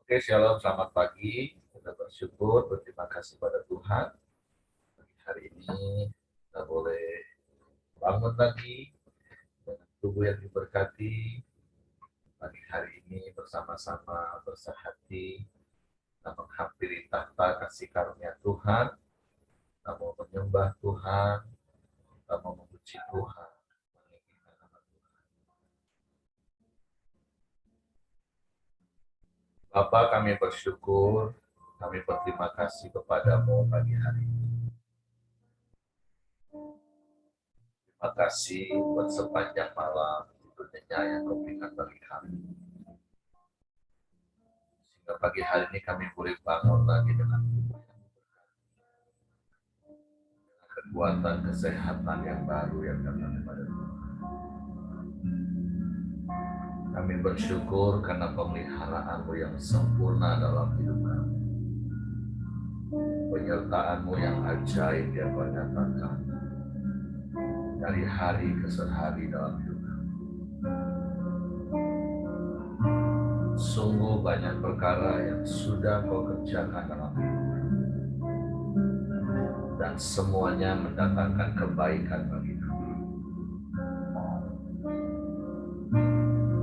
Oke, shalom, selamat pagi. Kita bersyukur, berterima kasih pada Tuhan. Hari ini kita boleh bangun lagi dengan tubuh yang diberkati. Pagi hari ini bersama-sama bersahati, kita menghampiri tahta kasih karunia Tuhan. Kita mau menyembah Tuhan, kita mau memuji Tuhan. Meninggikan nama Tuhan. Bapa, kami bersyukur, kami berterima kasih kepadamu pagi hari ini. Terima kasih buat sepanjang malam tidurnya yang kau berikan bagi kami. Sehingga pagi hari ini kami boleh bangun lagi dengan tubuh yang dengan kekuatan kesehatan yang baru yang datang daripada Tuhan. Kami bersyukur karena pemeliharaan-Mu yang sempurna dalam hidup kami. Penyertaan-Mu yang ajaib yang Kau nyatakan dari hari ke hari dalam hidup kami. Sungguh banyak perkara yang sudah Kau kerjakan dalam hidup kami. Dan semuanya mendatangkan kebaikan bagi kami.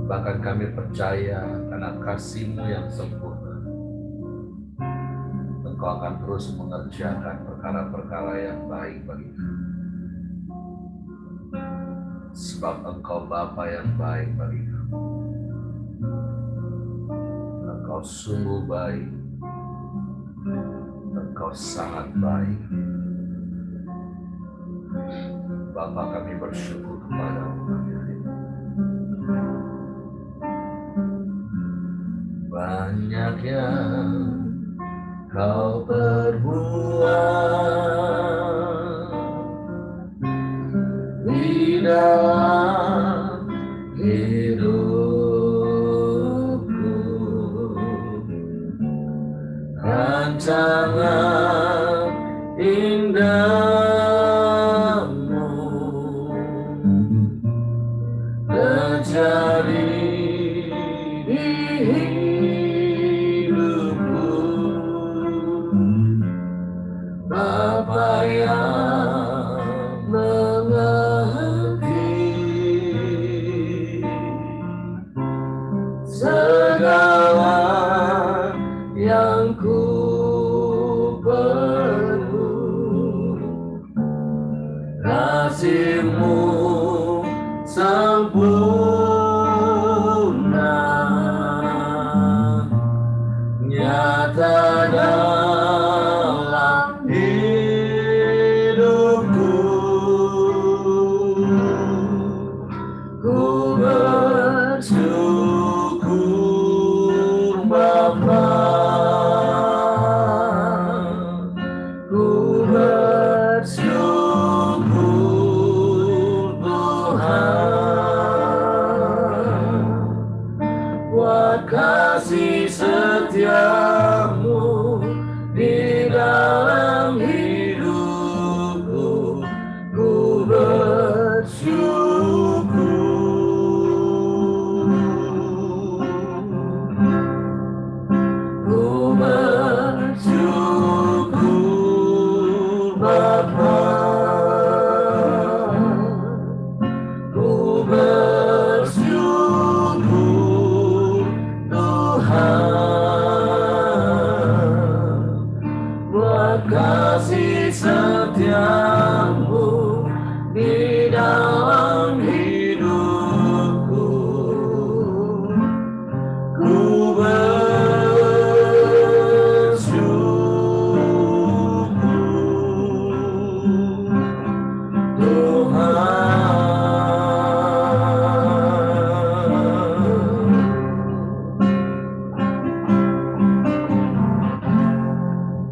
Bahkan kami percaya karena kasih-Mu yang sempurna, Engkau akan terus mengerjakan perkara-perkara yang baik bagi kami. Sebab Engkau Bapa yang baik bagi kami. Engkau sungguh baik. Engkau sangat baik. Bapa, kami bersyukur kepadamu pagi hari ini. Banyak yang Kau perbuat di dalam hidupku, rancangan indahmu terjadi di hidupku. Bapa yang mengerti segala yang ku perlu, kasih-Mu sempurna nyata dalam hidupku. Ku bersyukur Bapa, ku bersyukur Tuhan buat kasih setia-Mu di dalam hidupku. Ku bersyukur. Ku bersyukur Bapa, ku bersyukur Tuhan buat kasih setia-Mu di dalam hidupku. Ku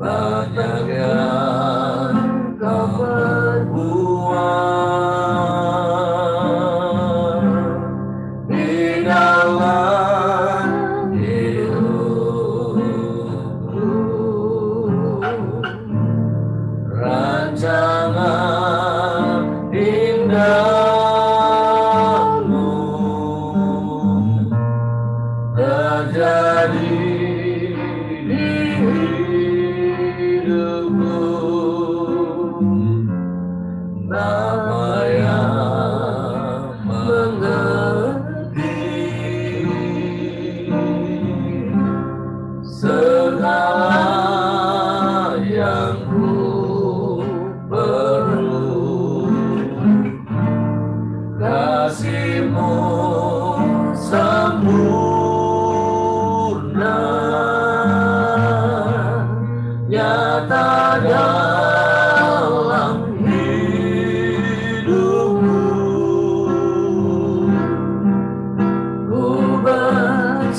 banyak yang Kau perbuat di dalam hidupku, rancangan indahmu terjadi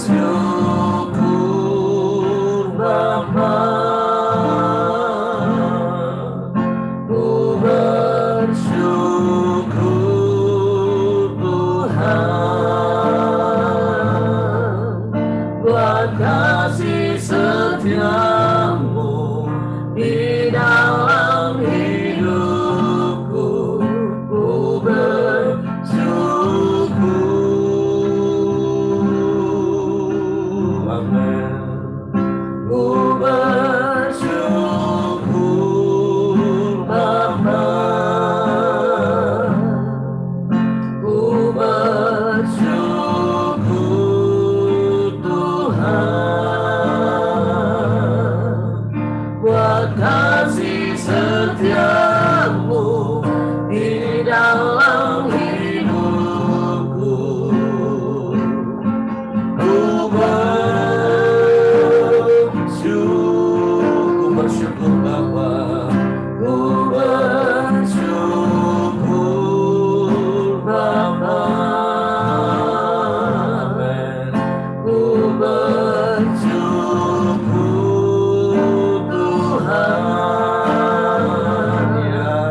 bersyukur Bapa, ku bersyukur Tuhan buat kasih setiamu di dalam hidupku. Ku bersyukur, amin. Ku bersyukur Bapa, ku bersyukur Tuhan buat kasih setiamu di dalam hidupku. Ku bersyukur Bapa, ku bersyukur Bapa, amin. Ku bersyukur Tuhan, ya,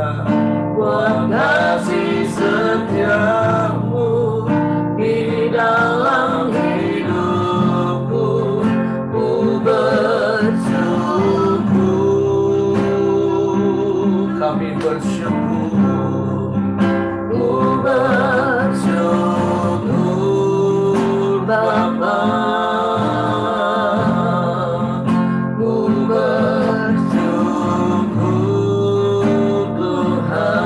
buat kasih setiamu di dalam hidupku. Ku bersyukur, kami bersyukur. Ku bersyukur Bapa, ku bersyukur Tuhan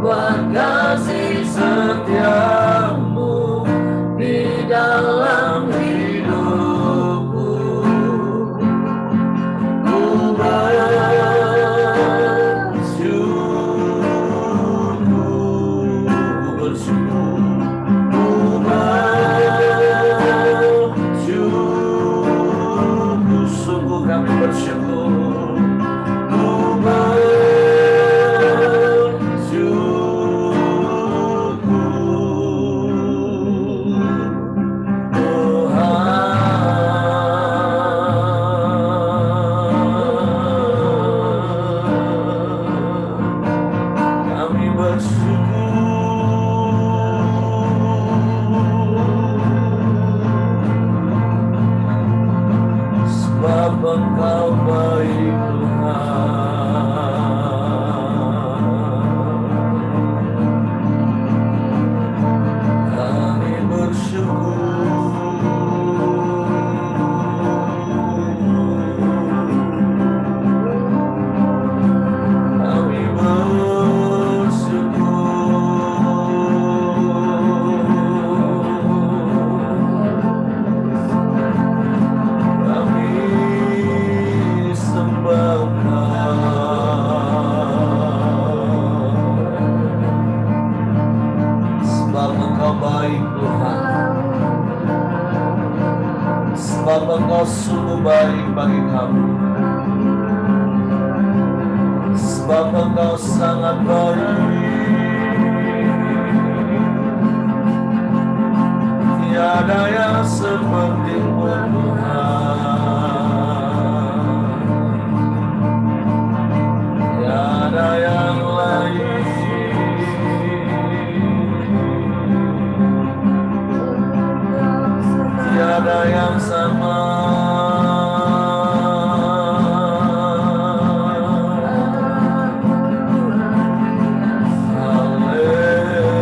buat kasih setiamu di dalam hidupku. Ku bersyukur, ku bersyukur, sungguh kami bersyukur. Ku kami bersyukur sebab Engkau baik Tuhan. Kami sembah sebab Engkau baik Tuhan, sebab Engkau sungguh baik bagi kami, sebab Engkau sangat baik. Tiada yang seperti-Mu Tuhan, tiada yang lain. Tiada yang sama. Haleluya.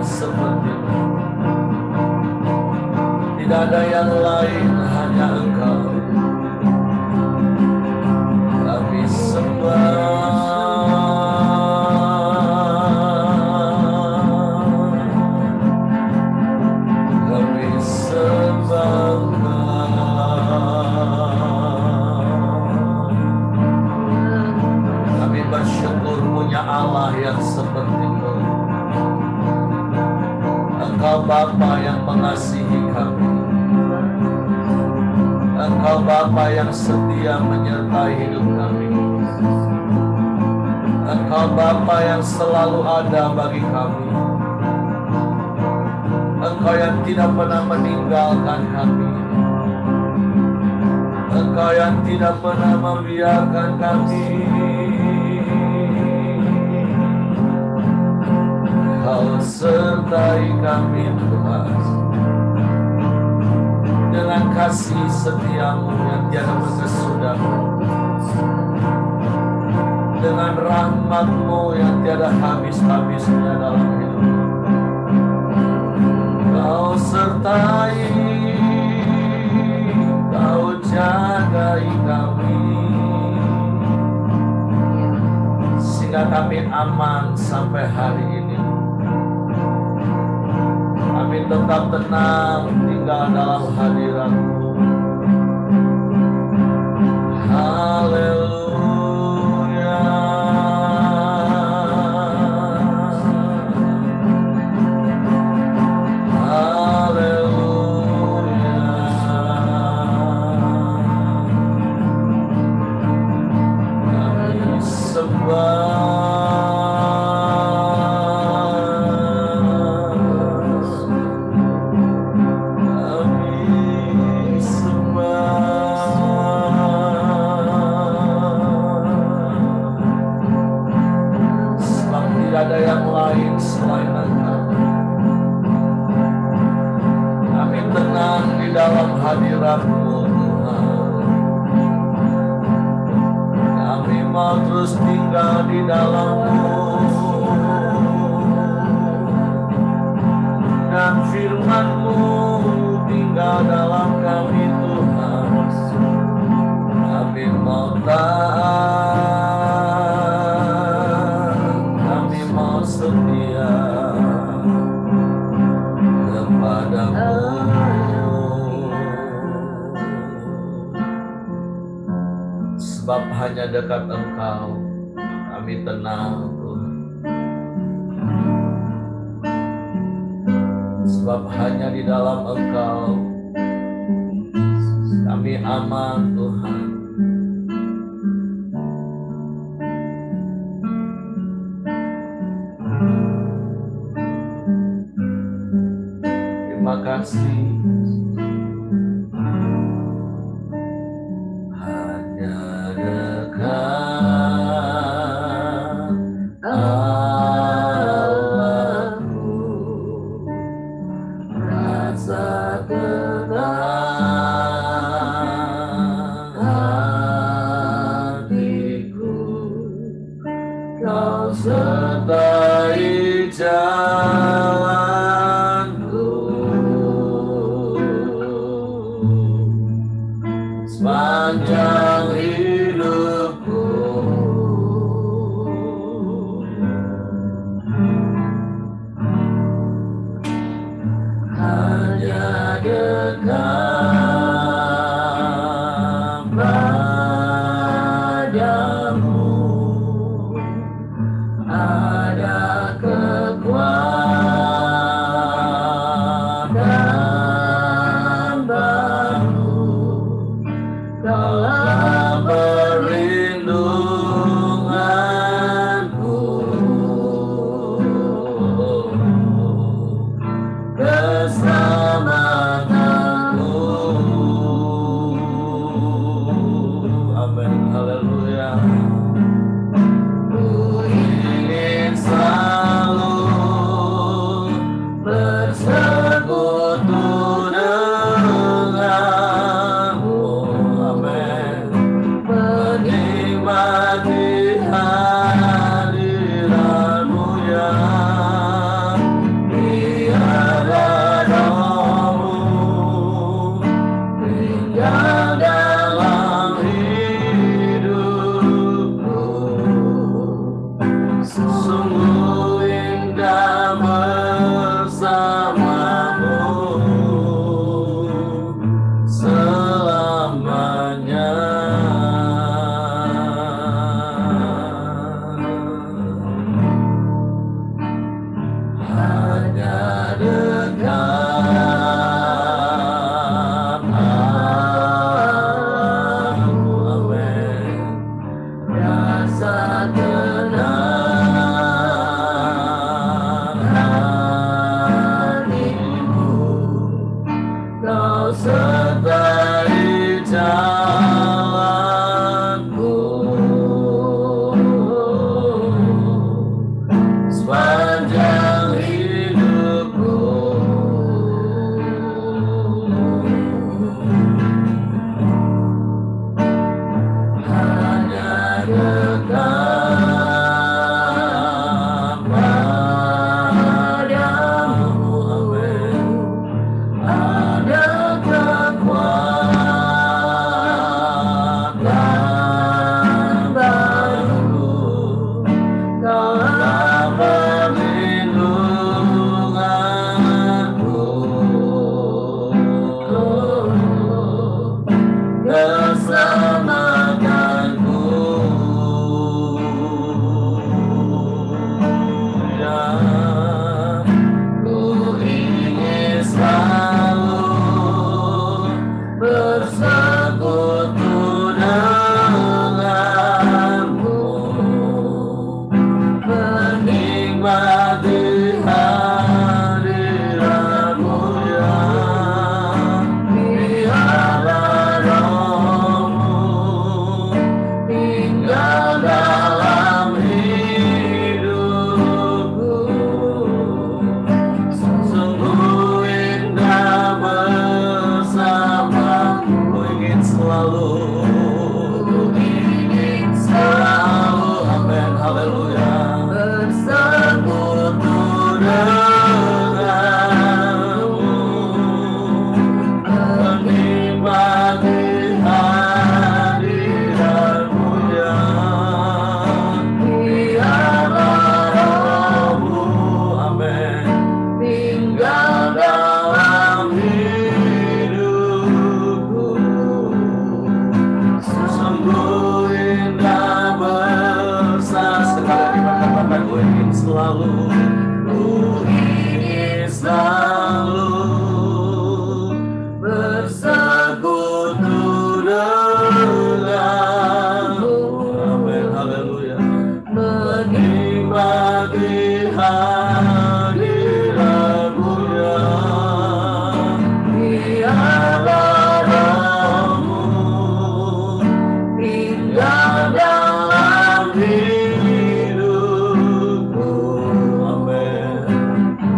seperti-Mu. Tidak ada yang lain, hanya Engkau. Kami sembah, kami sembah. Kami bersyukur punya Allah yang seperti-Mu. Engkau Bapa yang mengasihi kami. Engkau Bapa yang setia menyertai hidup kami. Engkau Bapa yang selalu ada bagi kami. Engkau yang tidak pernah meninggalkan kami. Engkau yang tidak pernah membiarkan kami. Kau sertai kami Tuhan, dengan kasih setia-Mu yang tiada berkesudahan, dengan rahmat-Mu yang tiada habis-habisnya dalam hidup. Kau sertai, Kau jagai kami, sehingga kami aman sampai hari ini. Kami tetap tenang tinggal dalam hadirat-Mu. Haleluya. Haleluya. Kami sembah. Ada yang lain selain Engkau. Kami tenang di dalam hadirat-Mu Tuhan. Kami mau terus tinggal di dalam-Mu, dan firman-Mu tinggal dalam kami Tuhan. Kami mau taat, setia kepada-Mu. Sebab hanya dekat Engkau kami tenang Tuhan. Sebab hanya di dalam Engkau kami aman Tuhan. Terima kasih. Hanya dekat Allahku, rasa tenang hatiku. Kau sertai jalanku sepanjang hidupku. Hanya dekat padamu ada kekuatan baru. Kau sertai jalanku sepanjang hidupku. Hanya dekat padamu, amin. Ada kekuatan baru dalam perlindunganku. Keselamatanku, ya, ku ingin selalu bersekutu denganmu, menikmati hadiratmu, ya. Biarlah rohmu tinggal dalam hidupku. Sungguh indah bersamamu, ingin selalu, amin, haleluya, bersekutu denganmu, menikmati hadiratmu, ya. Biarlah rohmu, amin, tinggal dalam hidupku. Sungguh indah bersama, sekali katakan, ku ingin selalu, bersekutu denganmu, amin, haleluya, menikmati hadiratmu, ya. Biarlah rohmu tinggal dalam hidupku, amin.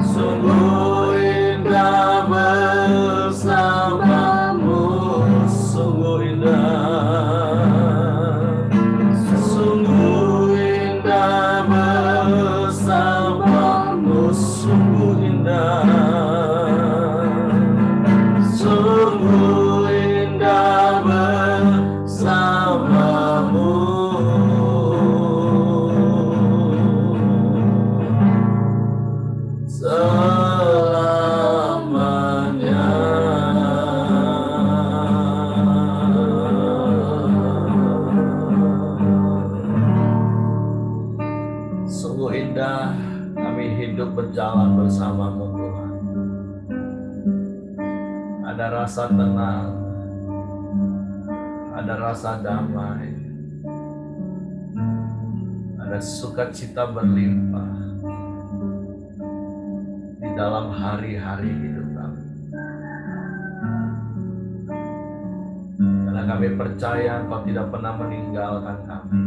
Sungguh indah bersamamu, sungguh indah, sungguh indah bersamamu, sungguh indah, sungguh indah bersamamu. Selamanya. Sungguh indah kami hidup berjalan bersamamu, Tuhan. Ada rasa tenang, ada rasa damai, ada sukacita berlimpah di dalam hari-hari hidup kami. Karena kami percaya Engkau tidak pernah meninggalkan kami.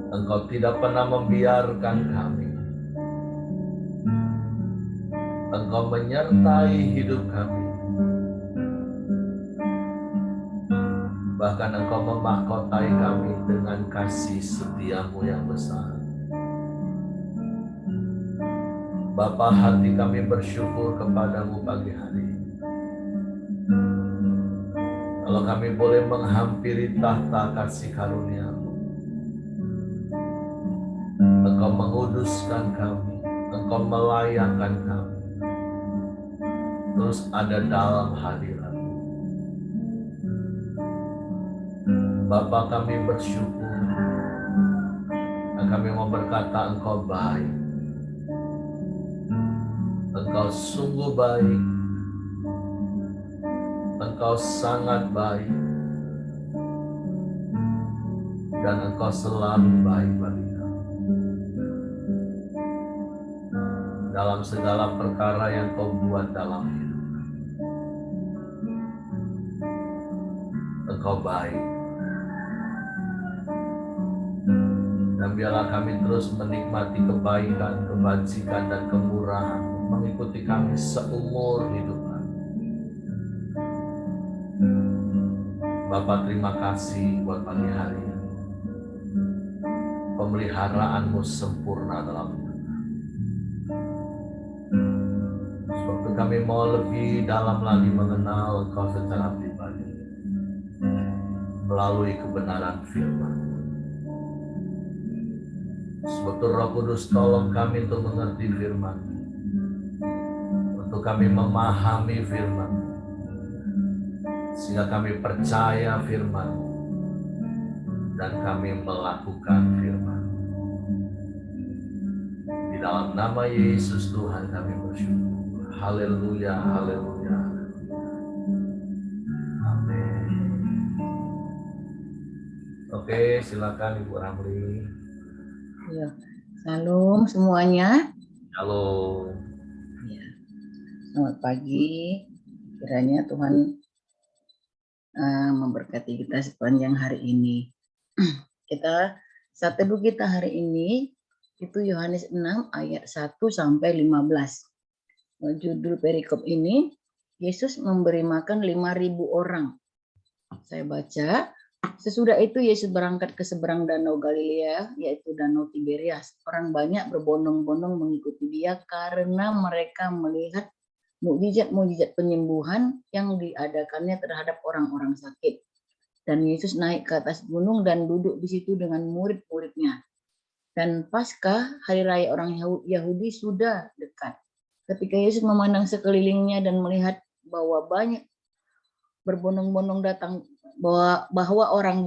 Engkau tidak pernah membiarkan kami. Engkau menyertai hidup kami. Bahkan Engkau memahkotai kami dengan kasih setiamu yang besar. Bapa, hati kami bersyukur kepadamu pagi hari ini. Kalau kami boleh menghampiri tahta kasih karunia-Mu, Engkau menguduskan kami, Engkau melayakkan kami, terus ada dalam hadirat-Mu. Bapa, kami bersyukur dan kami mau berkata Engkau baik, Engkau sungguh baik, Engkau sangat baik, dan Engkau selalu baik bagi kami. Dalam segala perkara yang Kau buat dalam hidup kami, Engkau baik. Dan biarlah kami terus menikmati kebaikan, kebajikan, dan kemurahan mengikuti kami seumur hidup kami. Bapa, terima kasih buat pagi hari ini. Pemeliharaanmu sempurna dalam hidup. Waktu kami mau lebih dalam lagi mengenal Engkau secara pribadi melalui kebenaran firman. Sebab Roh Kudus tolong kami untuk mengerti firman, untuk kami memahami firman, sehingga kami percaya firman dan kami melakukan firman. Di dalam nama Yesus Tuhan kami bersyukur. Haleluya, haleluya. Amin. Oke, silakan Ibu Ramli. Ya, salam semuanya. Halo. Ya, selamat pagi. Kiranya Tuhan memberkati kita sepanjang hari ini. Saat teduh kita hari ini itu Yohanes 6 ayat 1 sampai 15. Judul perikop ini, Yesus memberi makan 5.000 orang. Saya baca, sesudah itu Yesus berangkat ke seberang danau Galilea, yaitu danau Tiberias. Orang banyak berbondong-bondong mengikuti dia karena mereka melihat mukjizat-mukjizat penyembuhan yang diadakannya terhadap orang-orang sakit. Dan Yesus naik ke atas gunung dan duduk di situ dengan murid-muridnya. Dan Paskah, hari raya orang Yahudi, sudah dekat. Ketika Yesus memandang sekelilingnya dan melihat bahwa orang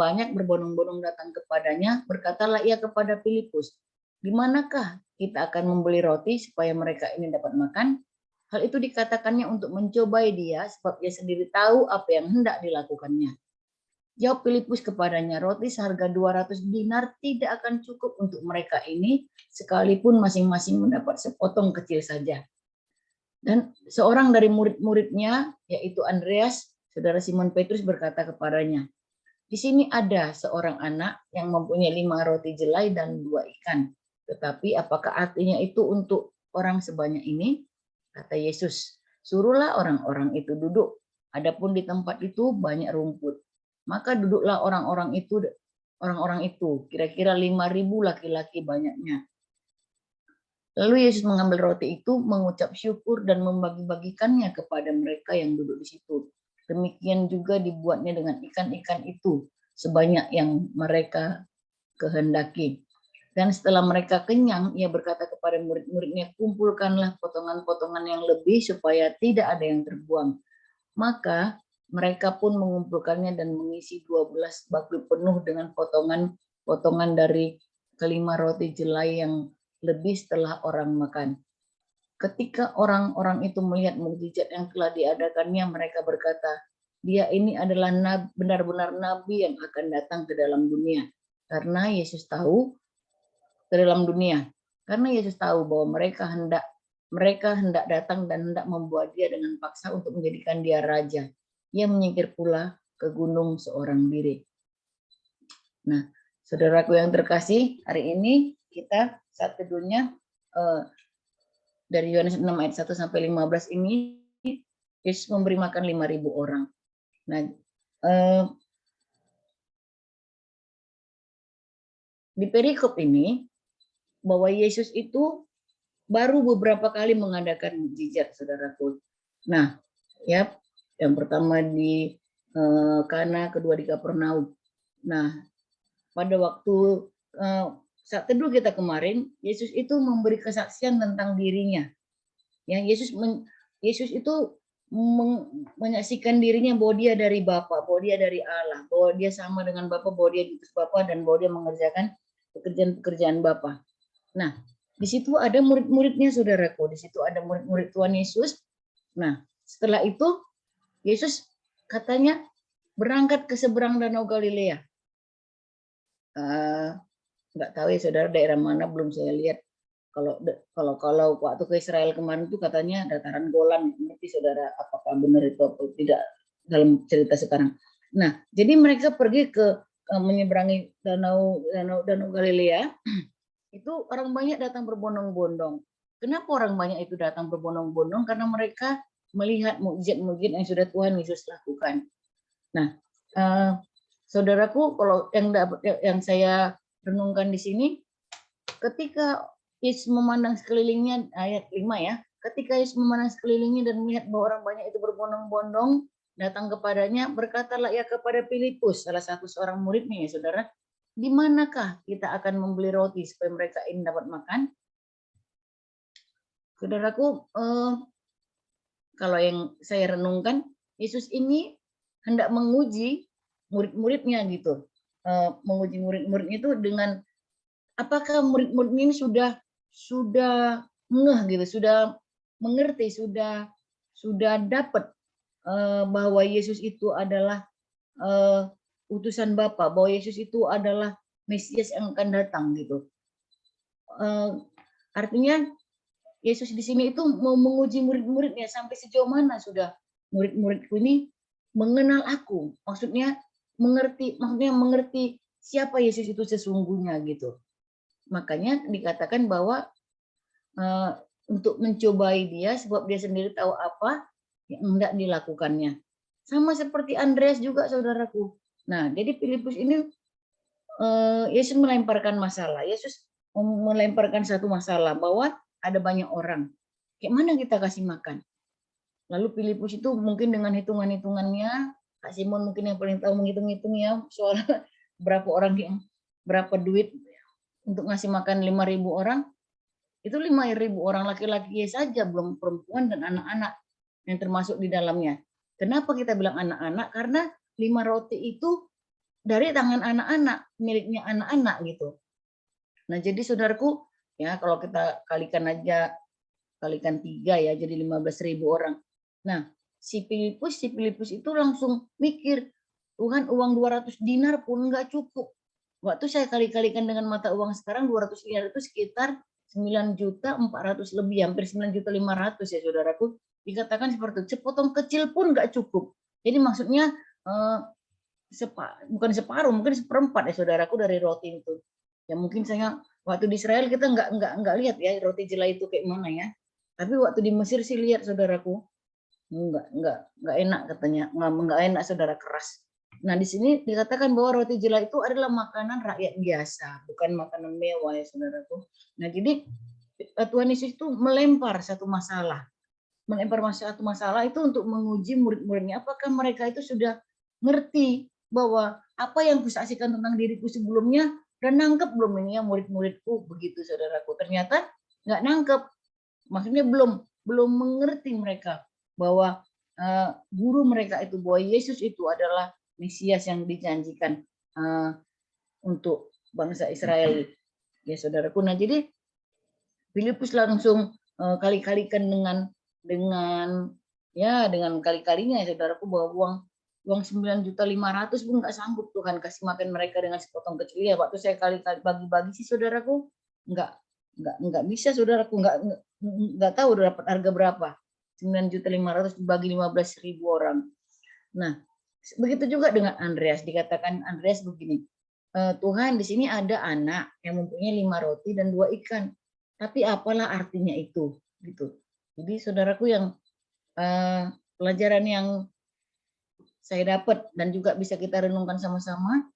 banyak berbondong-bondong datang kepadanya, berkatalah ia kepada Filipus, "Di manakah kita akan membeli roti supaya mereka ini dapat makan?" Hal itu dikatakannya untuk mencobai dia, sebab ia sendiri tahu apa yang hendak dilakukannya. Jawab Filipus kepadanya, "Roti seharga 200 dinar tidak akan cukup untuk mereka ini, sekalipun masing-masing mendapat sepotong kecil saja." Dan seorang dari murid-muridnya, yaitu Andreas, saudara Simon Petrus, berkata kepadanya, "Di sini ada seorang anak yang mempunyai 5 roti jelai dan 2 ikan. Tetapi apakah artinya itu untuk orang sebanyak ini?" Kata Yesus, "Suruhlah orang-orang itu duduk. Adapun di tempat itu banyak rumput." Maka duduklah orang-orang itu, kira-kira 5.000 laki-laki banyaknya. Lalu Yesus mengambil roti itu, mengucap syukur dan membagi-bagikannya kepada mereka yang duduk di situ. Demikian juga dibuatnya dengan ikan-ikan itu, sebanyak yang mereka kehendaki. Dan setelah mereka kenyang, ia berkata kepada murid-muridnya, "Kumpulkanlah potongan-potongan yang lebih supaya tidak ada yang terbuang." Maka mereka pun mengumpulkannya dan mengisi 12 bakul penuh dengan potongan-potongan dari kelima roti jelai yang lebih setelah orang makan. Ketika orang-orang itu melihat mukjizat yang telah diadakannya, mereka berkata, "Dia ini adalah benar-benar nabi yang akan datang ke dalam dunia." Karena Yesus tahu bahwa mereka hendak datang dan hendak membuat dia dengan paksa untuk menjadikan dia raja. Ia menyingkir pula ke gunung seorang diri. Nah, saudaraku yang terkasih, hari ini kita saat teduhnya dari Yohanes 6 ayat 1 sampai 15 ini, Yesus memberi makan 5.000 orang. Nah, di perikop ini, bahwa Yesus itu baru beberapa kali mengadakan mukjizat, saudaraku. Nah, ya, yang pertama di Kana, kedua di Kapernaum. Nah, pada waktu saat teduh kita kemarin, Yesus itu memberi kesaksian tentang dirinya. Ya, Yesus itu menyaksikan dirinya bahwa dia dari Bapa, bahwa dia dari Allah, bahwa dia sama dengan Bapa, bahwa dia diutus Bapa, dan bahwa dia mengerjakan pekerjaan-pekerjaan Bapa. Nah, di situ ada murid-muridnya, saudaraku. Di situ ada murid-murid Tuhan Yesus. Nah, setelah itu Yesus katanya berangkat ke seberang danau Galilea. Nggak tahu ya saudara, daerah mana belum saya lihat. Kalau waktu ke Israel kemarin itu katanya dataran Golan. Nanti saudara apakah benar itu atau tidak dalam cerita sekarang. Nah, jadi mereka pergi ke menyeberangi danau Galilea. Itu orang banyak datang berbondong-bondong. Kenapa orang banyak itu datang berbondong-bondong? Karena mereka melihat mukjizat-mukjizat yang sudah Tuhan Yesus lakukan. Nah, saudaraku, kalau yang saya renungkan di sini, ketika Yesus memandang sekelilingnya, ayat 5 ya, ketika Yesus memandang sekelilingnya dan melihat bahwa orang banyak itu berbondong-bondong datang kepadanya, berkatalah ia kepada Filipus, salah satu seorang muridnya ya saudara, di manakah kita akan membeli roti supaya mereka ini dapat makan? Saudaraku, kalau yang saya renungkan, Yesus ini hendak menguji murid-muridnya gitu. Menguji murid-muridnya itu dengan apakah murid-murid ini sudah ngeh gitu, sudah mengerti, sudah dapat bahwa Yesus itu adalah utusan Bapa, bahwa Yesus itu adalah Mesias yang akan datang gitu. Artinya Yesus di sini itu mau menguji murid-muridnya sampai sejauh mana sudah murid-muridku ini mengenal aku. Maksudnya mengerti siapa Yesus itu sesungguhnya gitu. Makanya dikatakan bahwa untuk mencobai dia sebab dia sendiri tahu apa yang hendak dilakukannya. Sama seperti Andreas juga saudaraku. Nah, jadi Filipus ini Yesus melemparkan masalah. Yesus melemparkan satu masalah bahwa ada banyak orang. Kayak mana kita kasih makan? Lalu Filipus itu mungkin dengan hitungan-hitungannya, Kak Simon mungkin yang paling tahu menghitung-hitung ya, soal berapa duit untuk ngasih makan 5.000 orang. Itu 5.000 orang laki-laki saja, belum perempuan dan anak-anak yang termasuk di dalamnya. Kenapa kita bilang anak-anak? Karena 5 roti itu dari tangan anak-anak, miliknya anak-anak gitu. Nah, jadi saudaraku, ya kalau kita kalikan 3 ya, jadi 15.000 orang. Nah, si Filipus itu langsung mikir, Tuhan, uang 200 dinar pun nggak cukup. Waktu saya kali-kalikan dengan mata uang sekarang, 200 dinar itu sekitar 9.400.000 lebih, hampir 9.500.000 ya saudaraku. Dikatakan seperti itu, sepotong kecil pun nggak cukup. Jadi maksudnya bukan separuh, mungkin seperempat ya saudaraku dari roti itu. Ya mungkin saya waktu di Israel kita nggak lihat ya roti jelai itu kayak mana ya. Tapi waktu di Mesir sih lihat saudaraku, nggak enak katanya, nggak enak saudara, keras. Nah di sini dikatakan bahwa roti jelai itu adalah makanan rakyat biasa, bukan makanan mewah ya saudaraku. Nah jadi Tuhan Yesus itu melempar satu masalah itu untuk menguji murid-muridnya, apakah mereka itu sudah ngerti bahwa apa yang kusaksikan tentang diriku sebelumnya, dan nangkep belum ini ya murid-muridku, begitu saudaraku. Ternyata nggak nangkep, maksudnya belum mengerti mereka bahwa guru mereka itu, bahwa Yesus itu adalah Mesias yang dijanjikan untuk bangsa Israel ya saudaraku. Nah jadi Filipus langsung kali-kalikan dengan kali-kalinya ya saudaraku, bahwa uang 9.500.000 pun nggak sanggup Tuhan kasih makan mereka dengan sepotong kecil ya. Waktu saya kali-kali bagi-bagi sih saudaraku, nggak bisa saudaraku, nggak tahu udah dapat harga berapa. 9.500.000 dibagi 15.000 orang. Nah, begitu juga dengan Andreas. Dikatakan Andreas begini, Tuhan, di sini ada anak yang mempunyai 5 roti dan 2 ikan. Tapi apalah artinya itu, gitu. Jadi saudaraku, yang pelajaran yang saya dapat dan juga bisa kita renungkan sama-sama,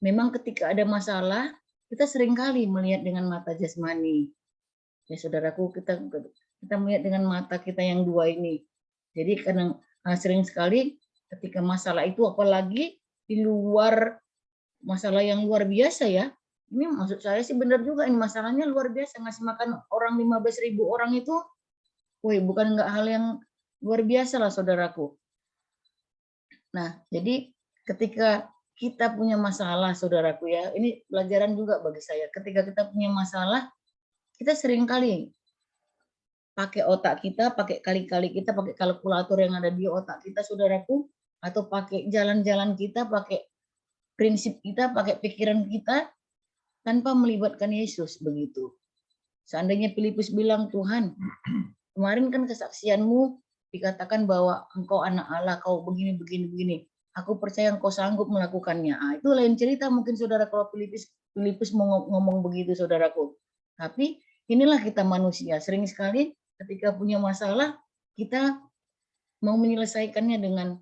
memang ketika ada masalah, kita seringkali melihat dengan mata jasmani. Ya saudaraku, kita melihat dengan mata kita yang 2 ini. Jadi kadang sering sekali ketika masalah itu, apalagi di luar masalah yang luar biasa ya. Ini maksud saya sih benar juga, ini masalahnya luar biasa, ngasih makan orang 15.000 orang itu, bukan nggak hal yang luar biasa lah saudaraku. Nah, jadi ketika kita punya masalah saudaraku ya, ini pelajaran juga bagi saya. Ketika kita punya masalah, kita seringkali pakai otak kita, pakai kali-kali kita, pakai kalkulator yang ada di otak kita saudaraku, atau pakai jalan-jalan kita, pakai prinsip kita, pakai pikiran kita, tanpa melibatkan Yesus begitu. Seandainya Filipus bilang, Tuhan, kemarin kan kesaksianmu dikatakan bahwa engkau anak Allah, kau begini. aku percaya engkau sanggup melakukannya. Itu lain cerita mungkin saudara kalau Filipus mau ngomong begitu saudaraku. Tapi inilah kita manusia, sering sekali ketika punya masalah kita mau menyelesaikannya dengan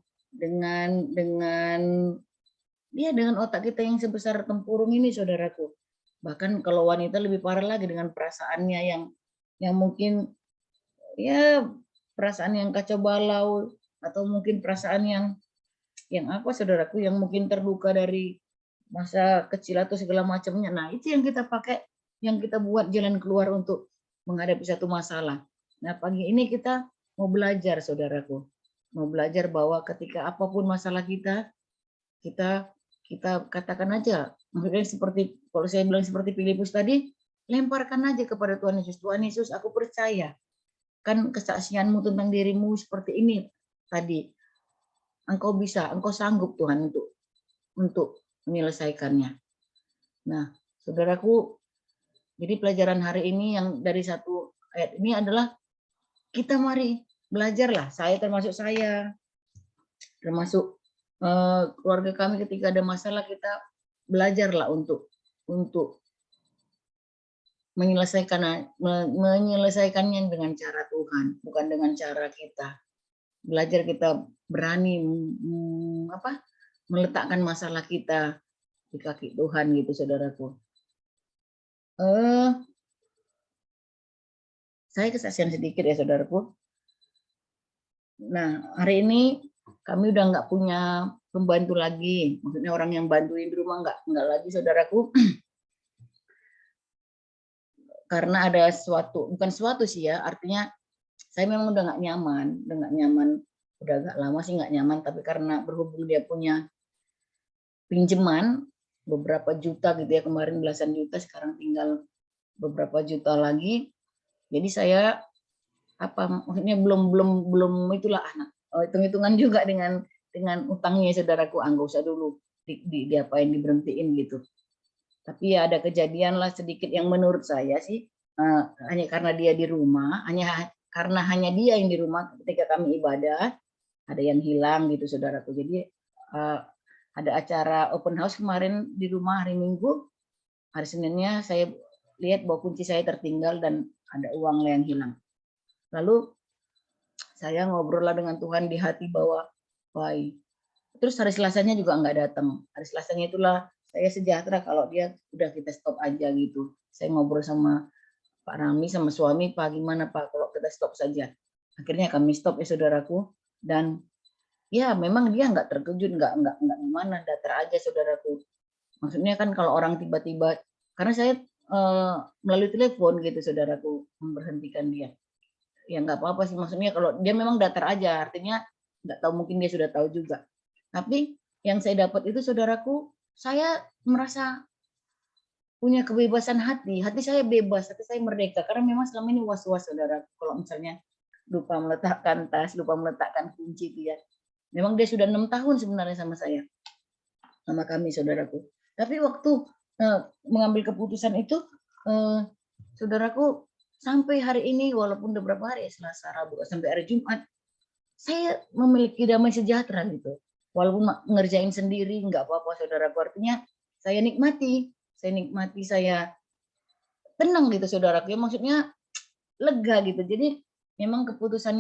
dengan otak kita yang sebesar tempurung ini saudaraku. Bahkan kalau wanita lebih parah lagi dengan perasaannya yang mungkin ya perasaan yang kacau balau atau mungkin perasaan yang apa saudaraku yang mungkin terluka dari masa kecil atau segala macamnya. Nah, itu yang kita pakai, yang kita buat jalan keluar untuk menghadapi satu masalah. Nah, pagi ini kita mau belajar saudaraku. Mau belajar bahwa ketika apapun masalah kita katakan aja, maksudnya seperti kalau saya bilang seperti Filipus tadi, lemparkan aja kepada Tuhan Yesus. Tuhan Yesus, aku percaya kan kesaksianmu tentang dirimu seperti ini tadi. Engkau bisa, engkau sanggup Tuhan untuk menyelesaikannya. Nah, saudaraku, jadi pelajaran hari ini yang dari satu ayat ini adalah kita mari belajarlah. Saya termasuk keluarga kami ketika ada masalah kita belajarlah untuk menyelesaikannya dengan cara Tuhan, bukan dengan cara kita. Belajar kita berani meletakkan masalah kita di kaki Tuhan gitu saudaraku. Saya kesaksian sedikit ya saudaraku. Nah, hari ini kami udah nggak punya pembantu lagi, maksudnya orang yang bantuin di rumah nggak lagi saudaraku. Karena ada bukan suatu sih ya, artinya saya memang udah nggak nyaman, udah agak lama sih nggak nyaman, tapi karena berhubung dia punya pinjaman beberapa juta gitu ya, kemarin belasan juta, sekarang tinggal beberapa juta lagi, jadi saya maksudnya belum itulah hitung-hitungan juga dengan utangnya saudaraku, nggak usah dulu diapain diberhentiin gitu. Tapi ya ada kejadian lah sedikit yang menurut saya sih hanya karena dia di rumah, hanya dia yang di rumah ketika kami ibadah, ada yang hilang gitu saudaraku. Jadi ada acara open house kemarin di rumah hari Minggu, hari Seninnya saya lihat bahwa kunci saya tertinggal dan ada uang yang hilang. Lalu saya ngobrol lah dengan Tuhan di hati bahwa terus hari Selasanya juga nggak datang. Hari Selasanya itulah saya sejahtera kalau dia udah kita stop aja gitu. Saya ngobrol sama Pak Rami sama suami, Pak gimana Pak kalau kita stop saja. Akhirnya kami stop ya saudaraku, dan ya memang dia nggak terkejut, nggak gimana, datar aja saudaraku. Maksudnya kan kalau orang tiba-tiba, karena saya melalui telepon gitu saudaraku memberhentikan dia. Ya nggak apa-apa sih, maksudnya kalau dia memang datar aja, artinya nggak tahu, mungkin dia sudah tahu juga. Tapi yang saya dapat itu saudaraku, saya merasa punya kebebasan hati saya bebas, hati saya merdeka, karena memang selama ini was-was saudara, kalau misalnya lupa meletakkan tas, lupa meletakkan kunci itu ya. Memang dia sudah 6 tahun sebenarnya sama saya, sama kami saudaraku. Tapi waktu mengambil keputusan itu, saudaraku, sampai hari ini walaupun beberapa hari Selasa, Rabu, sampai hari Jumat, saya memiliki damai sejahtera gitu. Walaupun ngerjain sendiri nggak apa-apa saudaraku, artinya saya nikmati, saya tenang gitu saudaraku, ya maksudnya lega gitu. Jadi memang keputusan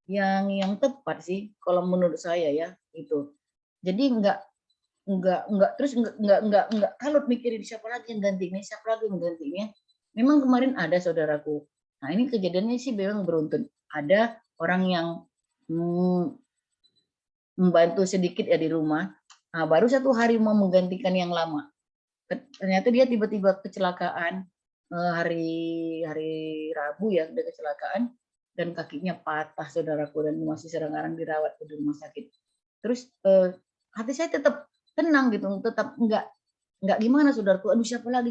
yang tepat sih kalau menurut saya ya itu. Jadi enggak terus enggak kalut mikirin siapa lagi yang gantinya, siapa lagi yang gantinya. Memang kemarin ada saudaraku. Nah, ini kejadiannya sih memang beruntun. Ada orang yang membantu sedikit ya di rumah. Nah, baru 1 hari mau menggantikan yang lama. Ternyata dia tiba-tiba kecelakaan hari Rabu ya, udah kecelakaan dan kakinya patah saudaraku, dan masih sekarang dirawat di rumah sakit. Terus hati saya tetap tenang gitu, tetap enggak gimana saudaraku, aduh siapa lagi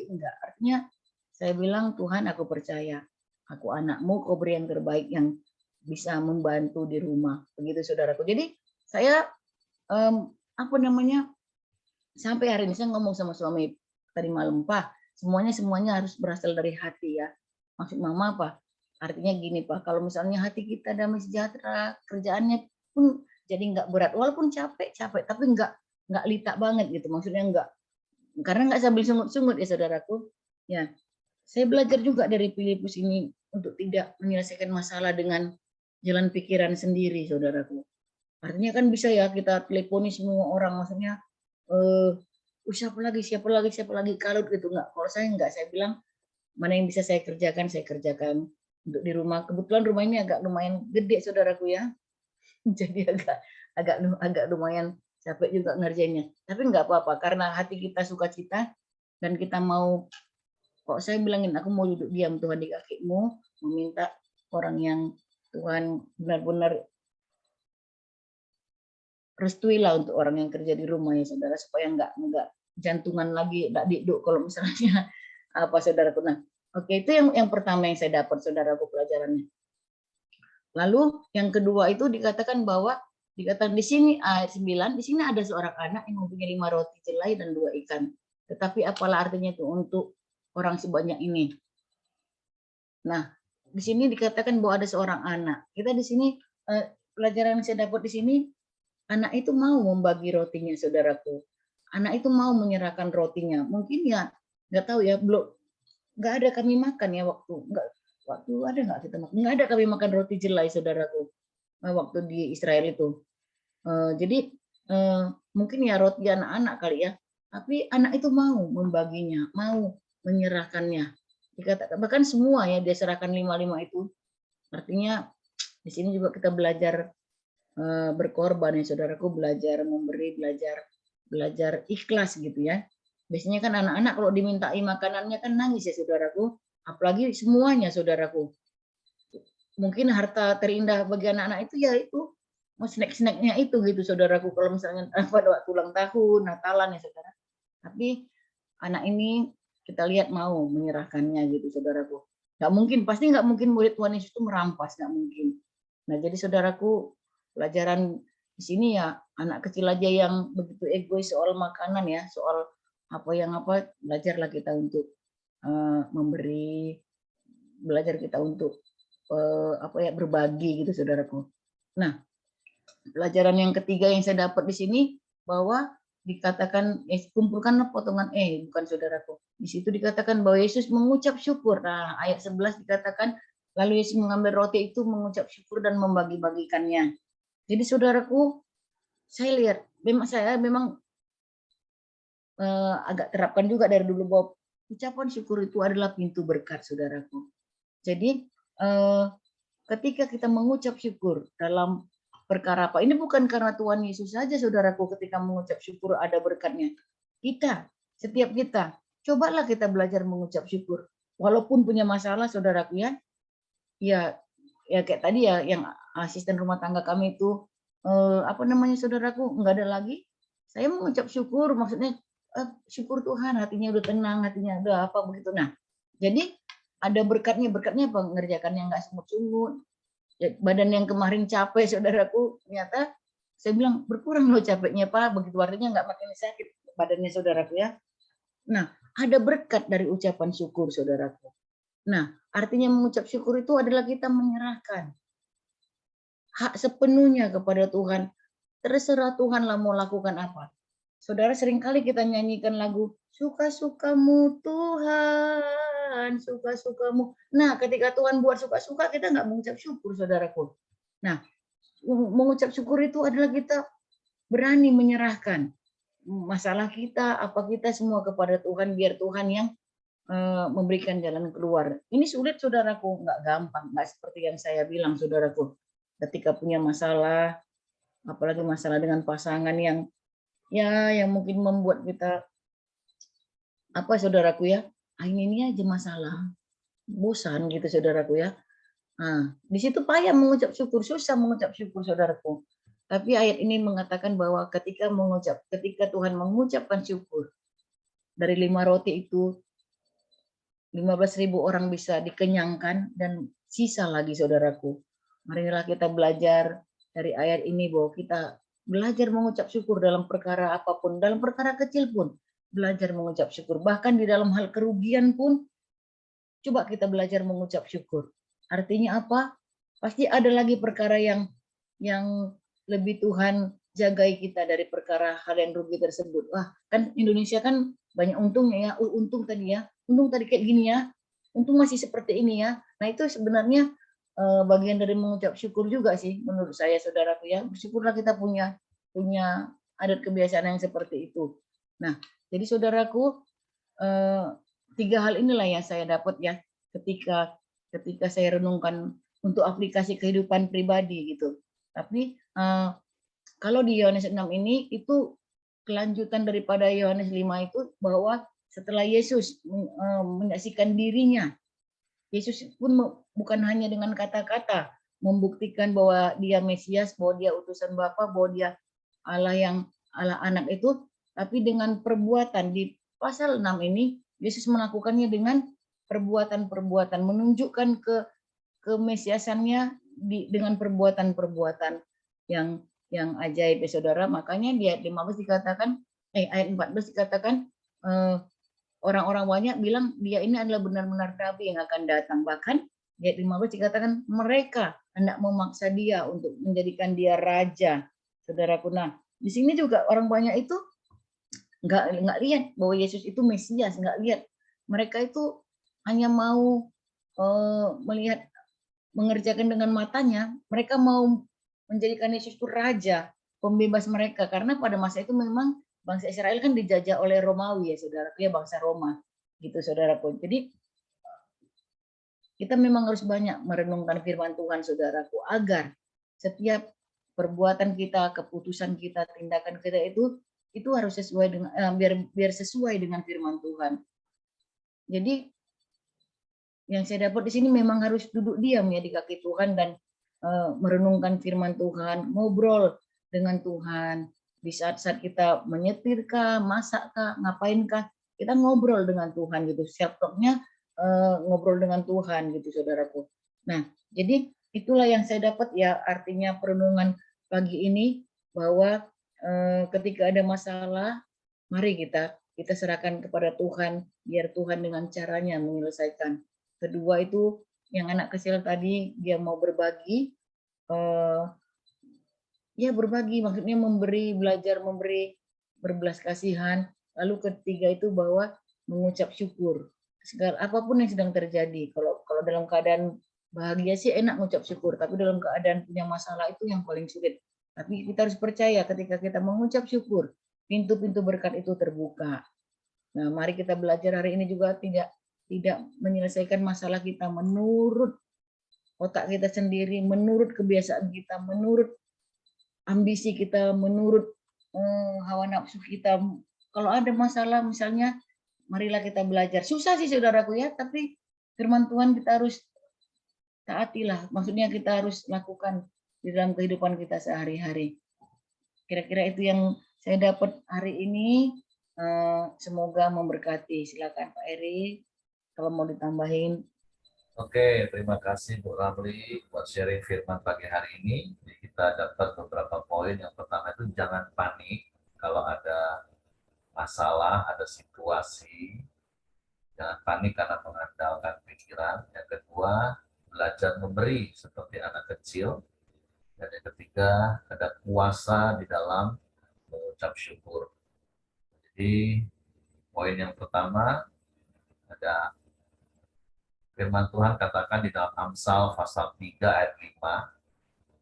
enggak. Artinya saya bilang, Tuhan aku percaya, aku anakmu, kau beri yang terbaik yang bisa membantu di rumah, begitu saudaraku. Jadi saya sampai hari ini saya ngomong sama suami tadi malam, Pak, semuanya harus berasal dari hati ya. Maksud mama apa? Artinya gini Pak, kalau misalnya hati kita damai sejahtera, kerjaannya pun jadi nggak berat. Walaupun capek, tapi nggak litak banget gitu. Maksudnya nggak, karena nggak sambil sungut-sungut ya saudaraku. Ya, saya belajar juga dari Filipus ini untuk tidak menyelesaikan masalah dengan jalan pikiran sendiri, saudaraku. Artinya kan bisa ya kita teleponi semua orang, maksudnya siapa lagi kalut gitu, nggak. Kalau saya nggak, saya bilang mana yang bisa saya kerjakan, saya kerjakan. Untuk di rumah, kebetulan rumah ini agak lumayan gede saudaraku ya, jadi agak lumayan capek juga ngerjainnya. Tapi nggak apa-apa, karena hati kita sukacita dan kita mau, kok saya bilangin aku mau duduk diam Tuhan di kakimu, meminta orang yang Tuhan benar-benar restuilah untuk orang yang kerja di rumah ya saudara, supaya nggak jantungan lagi, nggak diduk kalau misalnya apa saudaraku. Nah, oke, itu yang pertama yang saya dapat saudaraku pelajarannya. Lalu yang kedua itu dikatakan bahwa dikatakan di sini ayat 9, di sini ada seorang anak yang mempunyai 5 roti jelai dan 2 ikan. Tetapi apalah artinya itu untuk orang sebanyak ini. Nah, di sini dikatakan bahwa ada seorang anak. Kita di sini pelajaran yang saya dapat di sini, anak itu mau membagi rotinya, saudaraku. Anak itu mau menyerahkan rotinya. Mungkin ya nggak tahu ya, belum, nggak ada kami makan ya waktu ada nggak kita makan? Nggak ada kami makan roti jelai, saudaraku, waktu di Israel itu. Jadi mungkin ya roti anak-anak kali ya. Tapi anak itu mau membaginya, mau menyerahkannya. Dikatakan bahkan semua ya dia serahkan 5 itu. Artinya di sini juga kita belajar berkorban ya saudaraku, belajar memberi, belajar ikhlas gitu ya. Biasanya kan anak-anak kalau dimintai makanannya kan nangis ya saudaraku, apalagi semuanya saudaraku. Mungkin harta terindah bagi anak-anak itu ya itu snack-snacknya itu gitu saudaraku, kalau misalnya pada waktu ulang tahun, Natalan ya saudara. Tapi anak ini kita lihat mau menyerahkannya gitu saudaraku. Nggak mungkin, pasti nggak mungkin murid Tuhan Yesus itu merampas, nggak mungkin. Nah jadi saudaraku, pelajaran di sini ya anak kecil aja yang begitu egois soal makanan ya, soal apa, belajarlah kita untuk memberi, belajar kita untuk berbagi gitu saudaraku. Nah, pelajaran yang ketiga yang saya dapat di sini bahwa dikatakan kumpulkanlah potongan bukan saudaraku. Di situ dikatakan bahwa Yesus mengucap syukur. Nah, ayat 11 dikatakan lalu Yesus mengambil roti itu, mengucap syukur dan membagi-bagikannya. Jadi saudaraku, saya lihat saya memang agak terapkan juga dari dulu bahwa ucapan syukur itu adalah pintu berkat saudaraku. Jadi ketika kita mengucap syukur dalam perkara apa, ini bukan karena Tuhan Yesus saja saudaraku, ketika mengucap syukur ada berkatnya. Setiap kita, cobalah kita belajar mengucap syukur. Walaupun punya masalah saudaraku ya kayak tadi ya, yang asisten rumah tangga kami itu, saudaraku, nggak ada lagi. Saya mengucap syukur, maksudnya syukur Tuhan, hatinya udah tenang, hatinya udah apa begitu. Nah, jadi ada berkatnya apa? Mengerjakannya nggak sungut-sungut. Badan yang kemarin capek saudaraku, ternyata saya bilang berkurang loh capeknya Pak, begitu, artinya nggak makin sakit badannya saudaraku ya. Nah, ada berkat dari ucapan syukur saudaraku. Nah, artinya mengucap syukur itu adalah kita menyerahkan hak sepenuhnya kepada Tuhan. Terserah Tuhanlah mau lakukan apa. Saudara, seringkali kita nyanyikan lagu suka-sukamu Tuhan, suka-sukamu. Nah, ketika Tuhan buat suka-suka, kita nggak mengucap syukur, saudaraku. Nah, mengucap syukur itu adalah kita berani menyerahkan masalah kita, apa kita semua kepada Tuhan, biar Tuhan yang memberikan jalan keluar. Ini sulit, saudaraku, nggak gampang, nggak seperti yang saya bilang, saudaraku. Ketika punya masalah, apalagi masalah dengan pasangan yang mungkin membuat kita saudaraku ya, ini aja masalah, bosan gitu saudaraku ya. Nah, di situ payah mengucap syukur, susah mengucap syukur saudaraku. Tapi ayat ini mengatakan bahwa ketika Tuhan mengucapkan syukur, dari 5 roti itu 15.000 orang bisa dikenyangkan dan sisa lagi saudaraku. Marilah kita belajar dari ayat ini bahwa kita belajar mengucap syukur dalam perkara apapun, dalam perkara kecil pun belajar mengucap syukur. Bahkan di dalam hal kerugian pun coba kita belajar mengucap syukur. Artinya apa? Pasti ada lagi perkara yang lebih Tuhan jagai kita dari perkara hal yang rugi tersebut. Wah, kan Indonesia kan banyak untungnya ya. Untung tadi ya. Untung tadi kayak gini ya. Untung masih seperti ini ya. Nah, itu sebenarnya bagian dari mengucap syukur juga sih menurut saya, saudaraku ya. Bersyukurlah kita punya punya adat kebiasaan yang seperti itu. Nah, jadi saudaraku, tiga hal inilah yang saya dapat ya ketika ketika saya renungkan untuk aplikasi kehidupan pribadi gitu. Tapi kalau di Yohanes 6 ini itu kelanjutan daripada Yohanes 5 itu, bahwa setelah Yesus menyaksikan dirinya, Yesus pun bukan hanya dengan kata-kata membuktikan bahwa dia Mesias, bahwa dia utusan Bapa, bahwa dia Allah yang Allah anak itu, tapi dengan perbuatan. Di pasal 6 ini Yesus melakukannya dengan perbuatan-perbuatan, menunjukkan kemesiasannya dengan perbuatan-perbuatan yang ajaib ya saudara. Makanya di ayat 15 dikatakan, ayat 14 dikatakan, orang-orang banyak bilang dia ini adalah benar-benar nabi yang akan datang. Bahkan di ayat 15 dikatakan mereka hendak memaksa dia untuk menjadikan dia raja, saudaraku. Nah, di sini juga orang banyak itu nggak lihat bahwa Yesus itu Mesias, nggak lihat. Mereka itu hanya mau melihat, mengerjakan dengan matanya. Mereka mau menjadikan Yesus itu raja, pembebas mereka, karena pada masa itu memang bangsa Israel kan dijajah oleh Romawi ya saudara, ya bangsa Roma gitu saudaraku. Jadi kita memang harus banyak merenungkan firman Tuhan saudaraku, agar setiap perbuatan kita, keputusan kita, tindakan kita itu harus sesuai dengan biar sesuai dengan firman Tuhan. Jadi yang saya dapat di sini memang harus duduk diam ya di kaki Tuhan dan merenungkan firman Tuhan, ngobrol dengan Tuhan. Di saat-saat kita menyetirkah, masakkah, ngapainkah, kita ngobrol dengan Tuhan gitu. Self-talk-nya ngobrol dengan Tuhan gitu saudaraku. Nah, jadi itulah yang saya dapat ya, artinya perenungan pagi ini, bahwa ketika ada masalah, mari kita serahkan kepada Tuhan, biar Tuhan dengan caranya menyelesaikan. Kedua itu yang anak kecil tadi, dia mau berbagi, ya berbagi, maksudnya memberi, belajar memberi, berbelas kasihan. Lalu ketiga itu bahwa mengucap syukur segala apapun yang sedang terjadi. Kalau dalam keadaan bahagia sih enak mengucap syukur, tapi dalam keadaan punya masalah itu yang paling sulit. Tapi kita harus percaya ketika kita mengucap syukur, pintu-pintu berkat itu terbuka. Nah, mari kita belajar hari ini juga tidak menyelesaikan masalah kita menurut otak kita sendiri, menurut kebiasaan kita, menurut ambisi kita, menurut hawa nafsu kita. Kalau ada masalah misalnya, marilah kita belajar. Susah sih saudaraku ya, tapi firman Tuhan kita harus taatilah. Maksudnya kita harus lakukan di dalam kehidupan kita sehari-hari. Kira-kira itu yang saya dapat hari ini. Semoga memberkati. Silakan Pak Eri, kalau mau ditambahin. Oke, terima kasih Bu Ramli buat sharing firman pagi hari ini. Jadi kita dapat beberapa poin. Yang pertama itu jangan panik kalau ada masalah, ada situasi. Jangan panik karena mengandalkan pikiran. Yang kedua, belajar memberi seperti anak kecil. Dan yang ketiga, ada kuasa di dalam mengucap syukur. Jadi, poin yang pertama, ada firman Tuhan katakan di dalam Amsal pasal 3 ayat 5,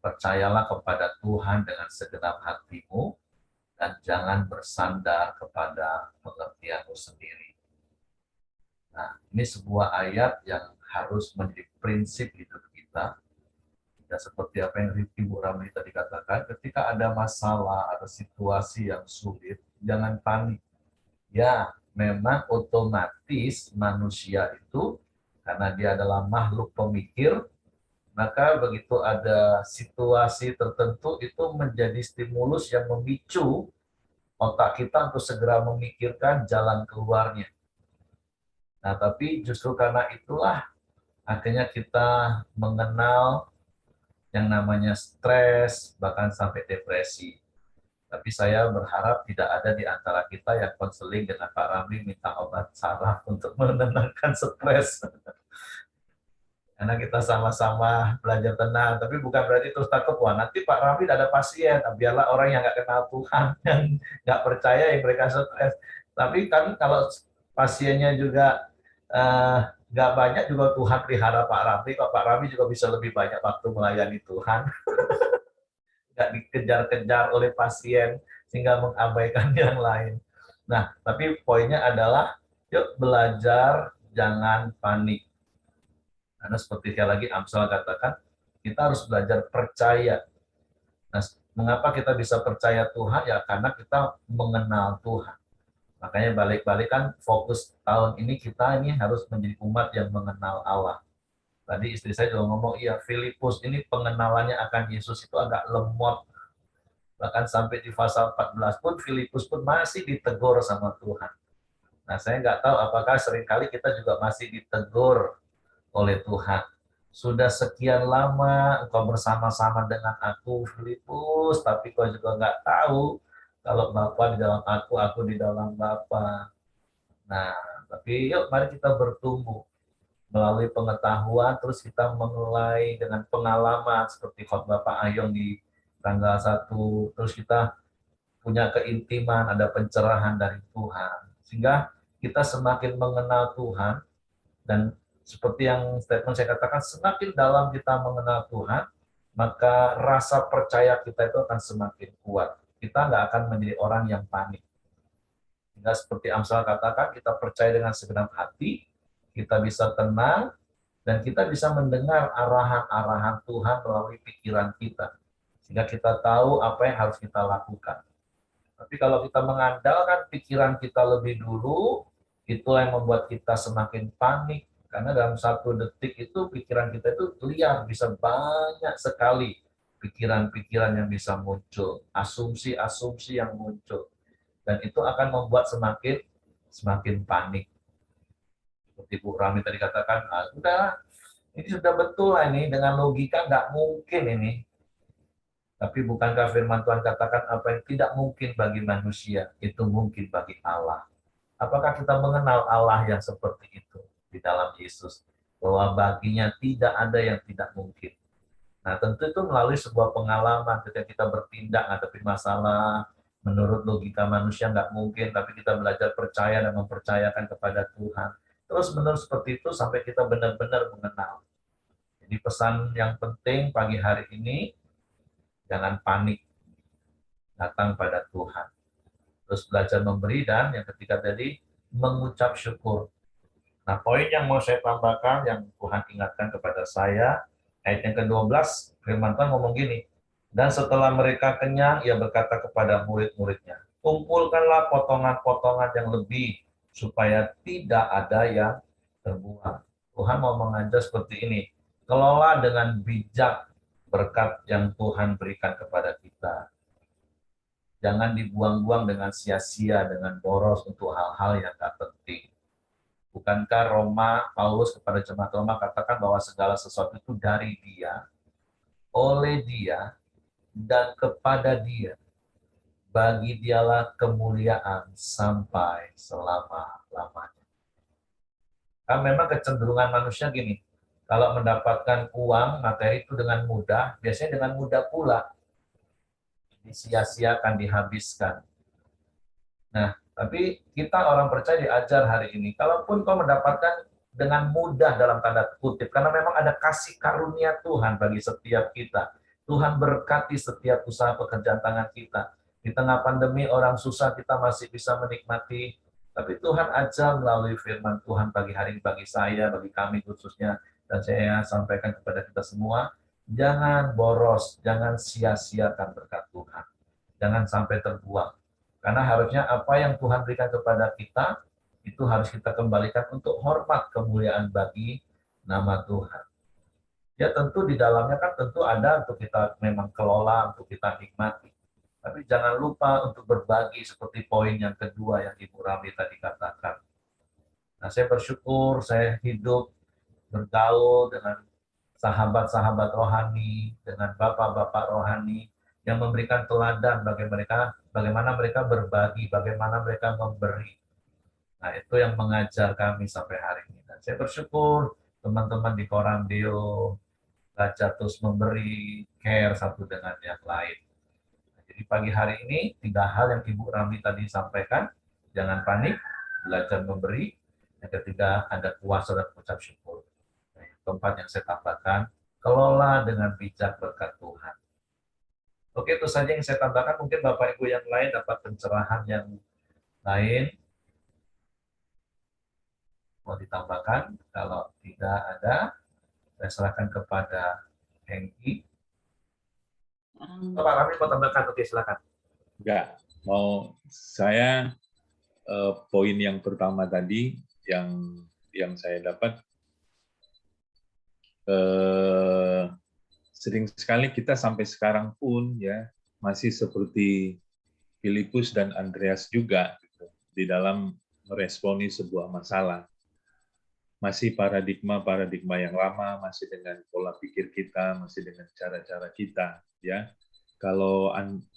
percayalah kepada Tuhan dengan segenap hatimu dan jangan bersandar kepada pengertianmu sendiri. Nah, ini sebuah ayat yang harus menjadi prinsip hidup kita. Dan seperti apa yang Ibu Ramli tadi katakan, ketika ada masalah, ada situasi yang sulit, jangan panik. Ya, memang otomatis manusia itu, karena dia adalah makhluk pemikir, maka begitu ada situasi tertentu itu menjadi stimulus yang memicu otak kita untuk segera memikirkan jalan keluarnya. Nah, tapi justru karena itulah akhirnya kita mengenal yang namanya stres, bahkan sampai depresi. Tapi saya berharap tidak ada di antara kita yang konseling dengan Pak Ramli minta obat saraf untuk menenangkan stres. Karena kita sama-sama belajar tenang, tapi bukan berarti terus takut, wah nanti Pak Rafid ada pasien, nah, biarlah orang yang nggak kenal Tuhan, yang nggak percaya, yang mereka stres. Tapi kan kalau pasiennya juga nggak banyak, juga Tuhan pelihara Pak Rafid, Pak Rafid juga bisa lebih banyak waktu melayani Tuhan, nggak dikejar-kejar oleh pasien, sehingga mengabaikan yang lain. Nah, tapi poinnya adalah, yuk belajar, jangan panik. Karena seperti sekali lagi Amsal katakan, kita harus belajar percaya. Nah, mengapa kita bisa percaya Tuhan? Ya karena kita mengenal Tuhan. Makanya balik-balik kan fokus tahun ini kita ini harus menjadi umat yang mengenal Allah. Tadi istri saya juga ngomong, iya Filipus ini pengenalannya akan Yesus itu agak lemot. Bahkan sampai di pasal 14 pun Filipus pun masih ditegur sama Tuhan. Nah saya nggak tahu apakah seringkali kita juga masih ditegur oleh Tuhan. Sudah sekian lama engkau bersama-sama dengan aku, Filipus, tapi kau juga nggak tahu kalau Bapa di dalam aku di dalam Bapa. Nah, tapi yuk mari kita bertumbuh melalui pengetahuan, terus kita mulai dengan pengalaman seperti khotbah Pak Ayong di tanggal 1, terus kita punya keintiman, ada pencerahan dari Tuhan. Sehingga kita semakin mengenal Tuhan, dan seperti yang statement saya katakan, semakin dalam kita mengenal Tuhan, maka rasa percaya kita itu akan semakin kuat. Kita nggak akan menjadi orang yang panik. Sehingga seperti Amsal katakan, kita percaya dengan segenap hati, kita bisa tenang, dan kita bisa mendengar arahan-arahan Tuhan melalui pikiran kita. Sehingga kita tahu apa yang harus kita lakukan. Tapi kalau kita mengandalkan pikiran kita lebih dulu, itulah yang membuat kita semakin panik. Karena dalam 1 detik itu pikiran kita itu liar, bisa banyak sekali pikiran-pikiran yang bisa muncul, asumsi-asumsi yang muncul. Dan itu akan membuat semakin panik. Seperti Bu Rami tadi katakan, ah, udah, ini sudah betul lah ini, dengan logika nggak mungkin ini. Tapi bukankah firman Tuhan katakan apa yang tidak mungkin bagi manusia, itu mungkin bagi Allah. Apakah kita mengenal Allah yang seperti itu di dalam Yesus? Bahwa baginya tidak ada yang tidak mungkin. Nah, tentu itu melalui sebuah pengalaman ketika kita bertindak menghadapi masalah, menurut logika manusia nggak mungkin, tapi kita belajar percaya dan mempercayakan kepada Tuhan. Terus menerus seperti itu sampai kita benar-benar mengenal. Jadi pesan yang penting pagi hari ini, jangan panik, datang pada Tuhan. Terus belajar memberi, dan yang ketiga tadi, mengucap syukur. Nah, poin yang mau saya tambahkan, yang Tuhan ingatkan kepada saya, ayat yang ke-12, firman Tuhan ngomong gini, dan setelah mereka kenyang, ia berkata kepada murid-muridnya, kumpulkanlah potongan-potongan yang lebih, supaya tidak ada yang terbuang. Tuhan mau mengajar seperti ini, kelola dengan bijak berkat yang Tuhan berikan kepada kita. Jangan dibuang-buang dengan sia-sia, dengan boros untuk hal-hal yang tak penting. Bukankah Paulus kepada jemaat Roma katakan bahwa segala sesuatu itu dari Dia, oleh Dia, dan kepada Dia. Bagi Dialah kemuliaan sampai selama-lamanya. Kan memang kecenderungan manusia gini, kalau mendapatkan uang, materi itu dengan mudah, biasanya dengan mudah pula disia-siakan, dihabiskan. Nah, tapi kita orang percaya diajar hari ini, kalaupun kau mendapatkan dengan mudah dalam tanda kutip, karena memang ada kasih karunia Tuhan bagi setiap kita. Tuhan berkati setiap usaha pekerjaan tangan kita. Di tengah pandemi orang susah, kita masih bisa menikmati. Tapi Tuhan ajar melalui firman Tuhan pagi hari ini bagi saya, bagi kami khususnya, dan saya sampaikan kepada kita semua, jangan boros, jangan sia-siakan berkat Tuhan. Jangan sampai terbuang. Karena harusnya apa yang Tuhan berikan kepada kita, itu harus kita kembalikan untuk hormat kemuliaan bagi nama Tuhan. Ya tentu di dalamnya kan tentu ada untuk kita memang kelola, untuk kita nikmati. Tapi jangan lupa untuk berbagi seperti poin yang kedua yang Ibu Rami tadi katakan. Nah saya bersyukur saya hidup bergaul dengan sahabat-sahabat rohani, dengan bapak-bapak rohani, yang memberikan teladan bagaimana mereka berbagi, bagaimana mereka memberi. Nah, itu yang mengajar kami sampai hari ini. Dan saya bersyukur teman-teman di Korandio baca terus memberi care satu dengan yang lain. Jadi pagi hari ini 3 hal yang Ibu Rami tadi sampaikan, jangan panik, belajar memberi. Yang ketiga ada kuasa dan ucap syukur. Yang keempat yang saya tambahkan, kelola dengan bijak berkat Tuhan. Oke, itu saja yang saya tambahkan. Mungkin Bapak Ibu yang lain dapat pencerahan yang lain mau ditambahkan. Kalau tidak ada, saya serahkan kepada Hengki. Pak Rami mau tambahkan? Oke, silakan. Enggak, mau saya poin yang pertama tadi yang saya dapat sering sekali kita sampai sekarang pun ya masih seperti Filipus dan Andreas juga gitu, di dalam meresponi sebuah masalah. Masih paradigma yang lama, masih dengan pola pikir kita, masih dengan cara-cara kita ya. Kalau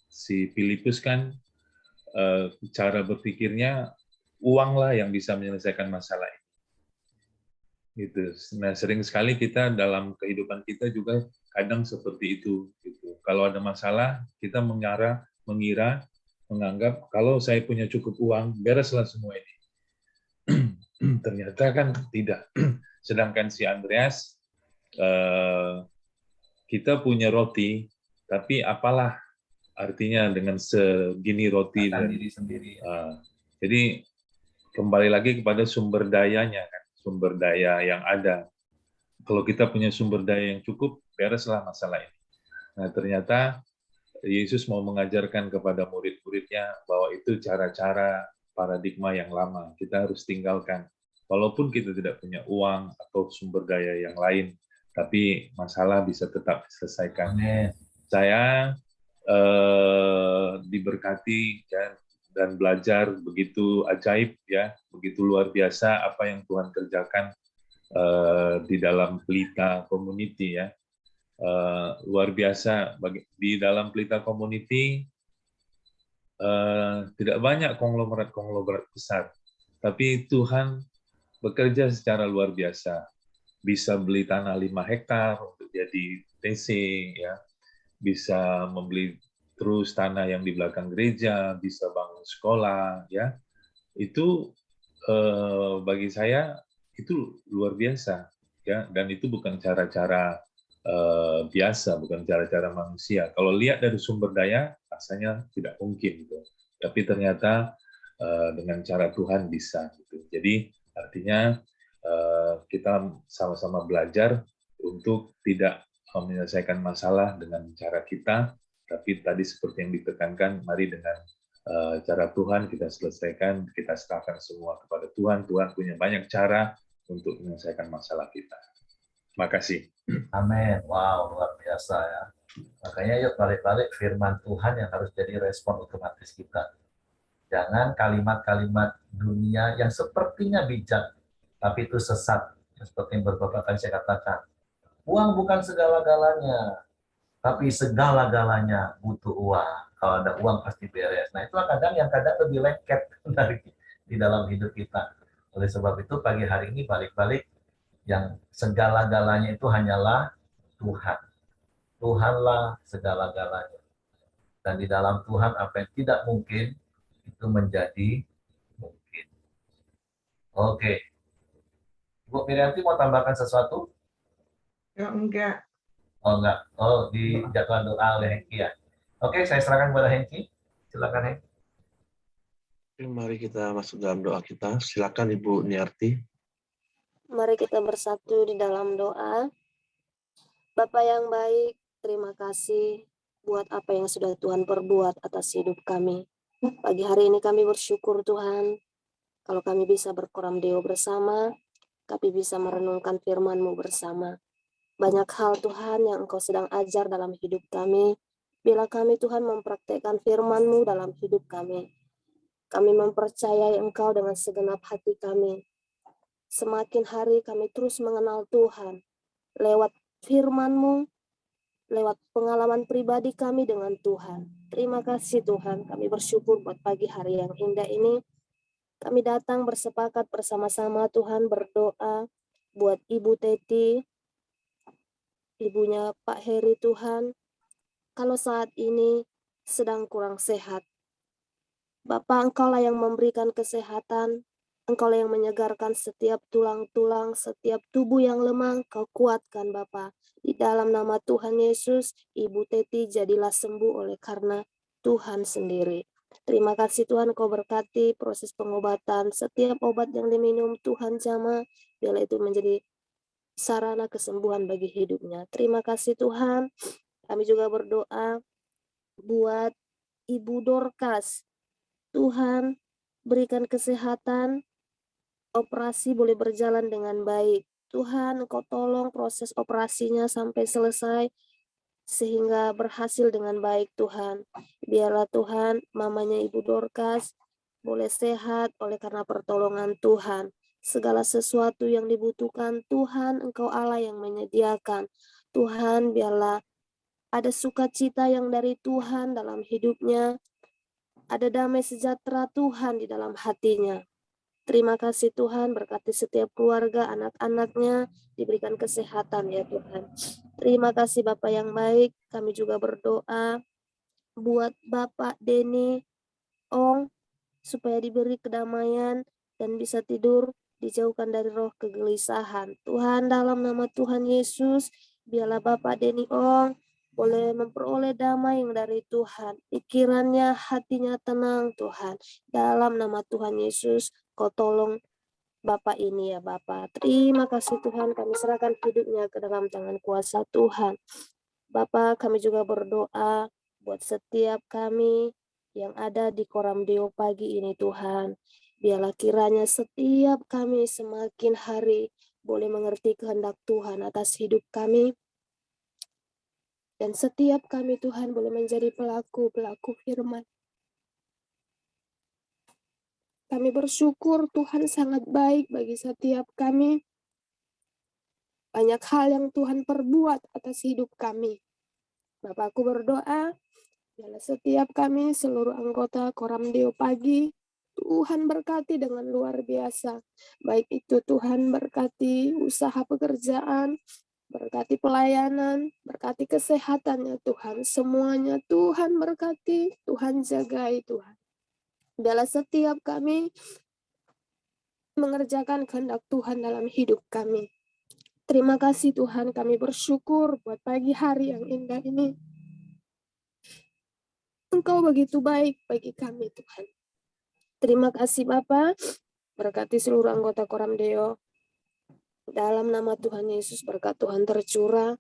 si Filipus kan cara berpikirnya uanglah yang bisa menyelesaikan masalah ini. Gitu. Nah, sering sekali kita dalam kehidupan kita juga kadang seperti itu. Gitu. Kalau ada masalah, kita mengira, menganggap kalau saya punya cukup uang, bereslah semua ini. Ternyata kan tidak. Sedangkan si Andreas, kita punya roti, tapi apalah artinya dengan segini roti dan diri sendiri. Jadi kembali lagi kepada sumber dayanya kan, sumber daya yang ada. Kalau kita punya sumber daya yang cukup, bereslah masalah ini. Nah, ternyata Yesus mau mengajarkan kepada murid-muridnya bahwa itu cara-cara paradigma yang lama. Kita harus tinggalkan. Walaupun kita tidak punya uang atau sumber daya yang lain, tapi masalah bisa tetap diselesaikan. Amin. Saya diberkati ya, dan belajar begitu ajaib ya, begitu luar biasa apa yang Tuhan kerjakan di dalam Pelita Community ya. Luar biasa di dalam Pelita Community tidak banyak konglomerat besar, tapi Tuhan bekerja secara luar biasa. Bisa beli tanah 5 hektar untuk jadi TC ya, bisa membeli terus tanah yang di belakang gereja, bisa bangun sekolah ya. Itu bagi saya itu luar biasa ya, dan itu bukan cara-cara biasa, bukan cara-cara manusia. Kalau lihat dari sumber daya rasanya tidak mungkin gitu. Tapi ternyata dengan cara Tuhan bisa gitu. Jadi artinya kita sama-sama belajar untuk tidak menyelesaikan masalah dengan cara kita, tapi tadi seperti yang ditekankan, mari dengan cara Tuhan kita selesaikan, kita serahkan semua kepada Tuhan. Tuhan punya banyak cara untuk menyelesaikan masalah kita. Terima kasih. Amin. Wow, luar biasa ya. Makanya yuk balik-balik firman Tuhan yang harus jadi respon otomatis kita. Jangan kalimat-kalimat dunia yang sepertinya bijak, tapi itu sesat. Seperti yang beberapa kali saya katakan. Uang bukan segala-galanya, tapi segala-galanya butuh uang. Kalau ada uang pasti beres. Nah, itulah kadang lebih lengket dari di dalam hidup kita. Oleh sebab itu pagi hari ini balik-balik yang segala-galanya itu hanyalah Tuhan. Tuhanlah segala-galanya. Dan di dalam Tuhan apa yang tidak mungkin itu menjadi mungkin. Oke. Ibu Mirianti mau tambahkan sesuatu? Ya, enggak. Oh enggak. Oh, di jadwal doa oleh Hengki ya. Oke, saya serahkan kepada Hengki. Silakan Hengki. Mari kita masuk dalam doa kita. Silakan Ibu Niarti. Mari kita bersatu di dalam doa. Bapa yang baik, terima kasih buat apa yang sudah Tuhan perbuat atas hidup kami. Pagi hari ini kami bersyukur Tuhan, kalau kami bisa berkoram deo bersama, kami bisa merenungkan firman-Mu bersama. Banyak hal Tuhan yang Engkau sedang ajar dalam hidup kami, bila kami Tuhan mempraktekkan firman-Mu dalam hidup kami. Kami mempercayai Engkau dengan segenap hati kami. Semakin hari kami terus mengenal Tuhan, lewat firman-Mu, lewat pengalaman pribadi kami dengan Tuhan. Terima kasih Tuhan, kami bersyukur buat pagi hari yang indah ini. Kami datang bersepakat bersama-sama Tuhan berdoa, buat Ibu Teti, ibunya Pak Heri Tuhan, kalau saat ini sedang kurang sehat. Bapa, Engkaulah yang memberikan kesehatan, Engkaulah yang menyegarkan setiap tulang-tulang, setiap tubuh yang lemah, Kau kuatkan Bapa. Di dalam nama Tuhan Yesus, Ibu Teti jadilah sembuh oleh karena Tuhan sendiri. Terima kasih Tuhan, Kau berkati proses pengobatan, setiap obat yang diminum Tuhan jamah, biarlah itu menjadi sarana kesembuhan bagi hidupnya. Terima kasih Tuhan. Kami juga berdoa buat Ibu Dorcas. Tuhan, berikan kesehatan, operasi boleh berjalan dengan baik. Tuhan, Engkau tolong proses operasinya sampai selesai, sehingga berhasil dengan baik Tuhan. Biarlah Tuhan, mamanya Ibu Dorcas boleh sehat oleh karena pertolongan Tuhan. Segala sesuatu yang dibutuhkan Tuhan, Engkau Allah yang menyediakan. Tuhan, biarlah ada sukacita yang dari Tuhan dalam hidupnya, ada damai sejahtera Tuhan di dalam hatinya. Terima kasih Tuhan, berkati setiap keluarga, anak-anaknya, diberikan kesehatan ya Tuhan. Terima kasih Bapak yang baik, kami juga berdoa buat Bapak Denny Ong, supaya diberi kedamaian dan bisa tidur, dijauhkan dari roh kegelisahan. Tuhan, dalam nama Tuhan Yesus, biarlah Bapak Denny Ong boleh memperoleh damai yang dari Tuhan. Pikirannya, hatinya tenang Tuhan. Dalam nama Tuhan Yesus, Kau tolong Bapak ini ya Bapak. Terima kasih Tuhan, kami serahkan hidupnya ke dalam tangan kuasa Tuhan. Bapak, kami juga berdoa buat setiap kami yang ada di Koram Deo pagi ini Tuhan. Biarlah kiranya setiap kami semakin hari boleh mengerti kehendak Tuhan atas hidup kami. Dan setiap kami Tuhan boleh menjadi pelaku-pelaku firman. Kami bersyukur Tuhan sangat baik bagi setiap kami. Banyak hal yang Tuhan perbuat atas hidup kami. Bapakku berdoa, biarlah setiap kami seluruh anggota Koram Deo pagi, Tuhan berkati dengan luar biasa. Baik itu Tuhan berkati usaha pekerjaan, berkati pelayanan, berkati kesehatannya Tuhan. Semuanya Tuhan berkati, Tuhan jagai Tuhan. Biarlah setiap kami mengerjakan kehendak Tuhan dalam hidup kami. Terima kasih Tuhan, kami bersyukur buat pagi hari yang indah ini. Engkau begitu baik bagi kami Tuhan. Terima kasih Bapa, berkati seluruh anggota Koram Deo. Dalam nama Tuhan Yesus, berkat Tuhan tercurah,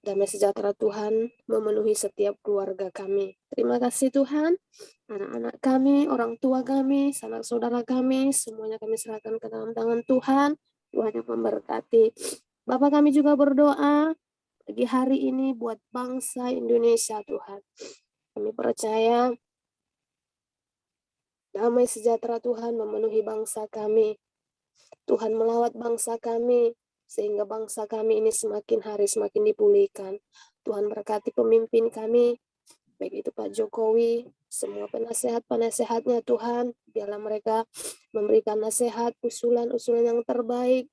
damai sejahtera Tuhan memenuhi setiap keluarga kami. Terima kasih Tuhan, anak-anak kami, orang tua kami, sanak saudara kami, semuanya kami serahkan ke dalam tangan Tuhan. Tuhan yang memberkati. Bapak kami juga berdoa pagi hari ini buat bangsa Indonesia Tuhan. Kami percaya damai sejahtera Tuhan memenuhi bangsa kami. Tuhan melawat bangsa kami, sehingga bangsa kami ini semakin hari semakin dipulihkan. Tuhan berkati pemimpin kami, baik itu Pak Jokowi, semua penasehat-penasehatnya Tuhan, biarlah mereka memberikan nasihat, usulan-usulan yang terbaik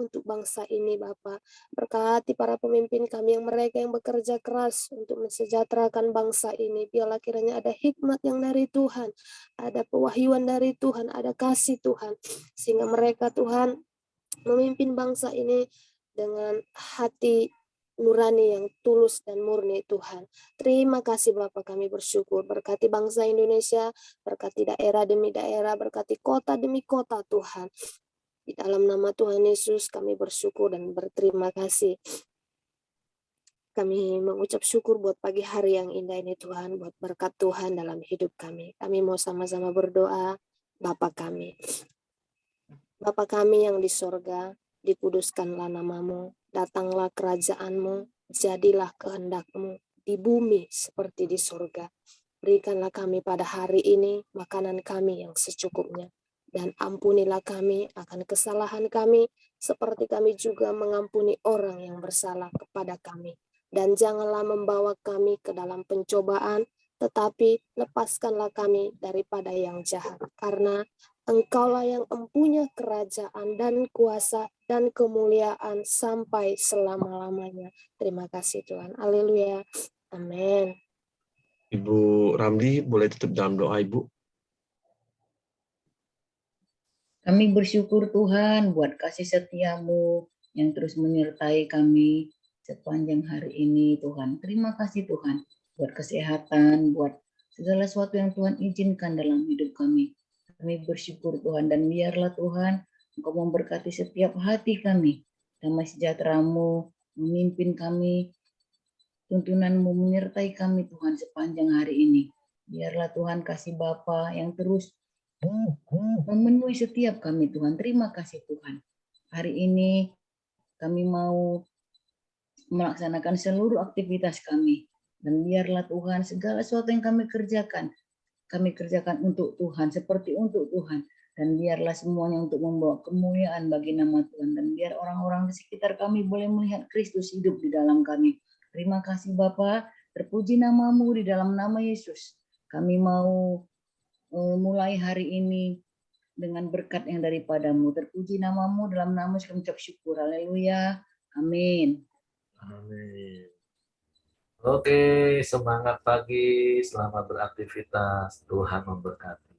untuk bangsa ini Bapa. Berkati para pemimpin kami yang mereka yang bekerja keras untuk mensejahterakan bangsa ini. Biarlah kiranya ada hikmat yang dari Tuhan, ada pewahyuan dari Tuhan, ada kasih Tuhan. Sehingga mereka Tuhan memimpin bangsa ini dengan hati nurani yang tulus dan murni Tuhan. Terima kasih Bapa, kami bersyukur. Berkati bangsa Indonesia, berkati daerah demi daerah, berkati kota demi kota Tuhan. Di dalam nama Tuhan Yesus kami bersyukur dan berterima kasih. Kami mengucap syukur buat pagi hari yang indah ini Tuhan, buat berkat Tuhan dalam hidup kami. Kami mau sama-sama berdoa, Bapa kami. Bapa kami yang di sorga, dikuduskanlah namamu, datanglah kerajaanmu, jadilah kehendakmu di bumi seperti di sorga. Berikanlah kami pada hari ini makanan kami yang secukupnya. Dan ampunilah kami akan kesalahan kami, seperti kami juga mengampuni orang yang bersalah kepada kami. Dan janganlah membawa kami ke dalam pencobaan, tetapi lepaskanlah kami daripada yang jahat, karena Engkaulah yang empunya kerajaan dan kuasa dan kemuliaan sampai selama-lamanya. Terima kasih Tuhan. Haleluya. Amin. Ibu Ramli, boleh tutup dalam doa, Ibu? Kami bersyukur Tuhan buat kasih setia-Mu yang terus menyertai kami sepanjang hari ini Tuhan. Terima kasih Tuhan buat kesehatan, buat segala sesuatu yang Tuhan izinkan dalam hidup kami. Kami bersyukur Tuhan, dan biarlah Tuhan Engkau memberkati setiap hati kami. Damai sejahtera-Mu memimpin kami, tuntunan-Mu menyertai kami Tuhan sepanjang hari ini. Biarlah Tuhan kasih Bapa yang terus memenuhi setiap kami Tuhan. Terima kasih Tuhan. Hari ini kami mau melaksanakan seluruh aktivitas kami. Dan biarlah Tuhan segala sesuatu yang kami kerjakan untuk Tuhan, seperti untuk Tuhan. Dan biarlah semuanya untuk membawa kemuliaan bagi nama Tuhan. Dan biar orang-orang di sekitar kami boleh melihat Kristus hidup di dalam kami. Terima kasih Bapa, terpuji nama-Mu di dalam nama Yesus. Kami mau mulai hari ini dengan berkat yang daripada-Mu. Terpuji nama-Mu, dalam nama Yesus kami ucap syukur. Haleluya. Amin. Amin. Oke, semangat pagi, selamat beraktivitas. Tuhan memberkati.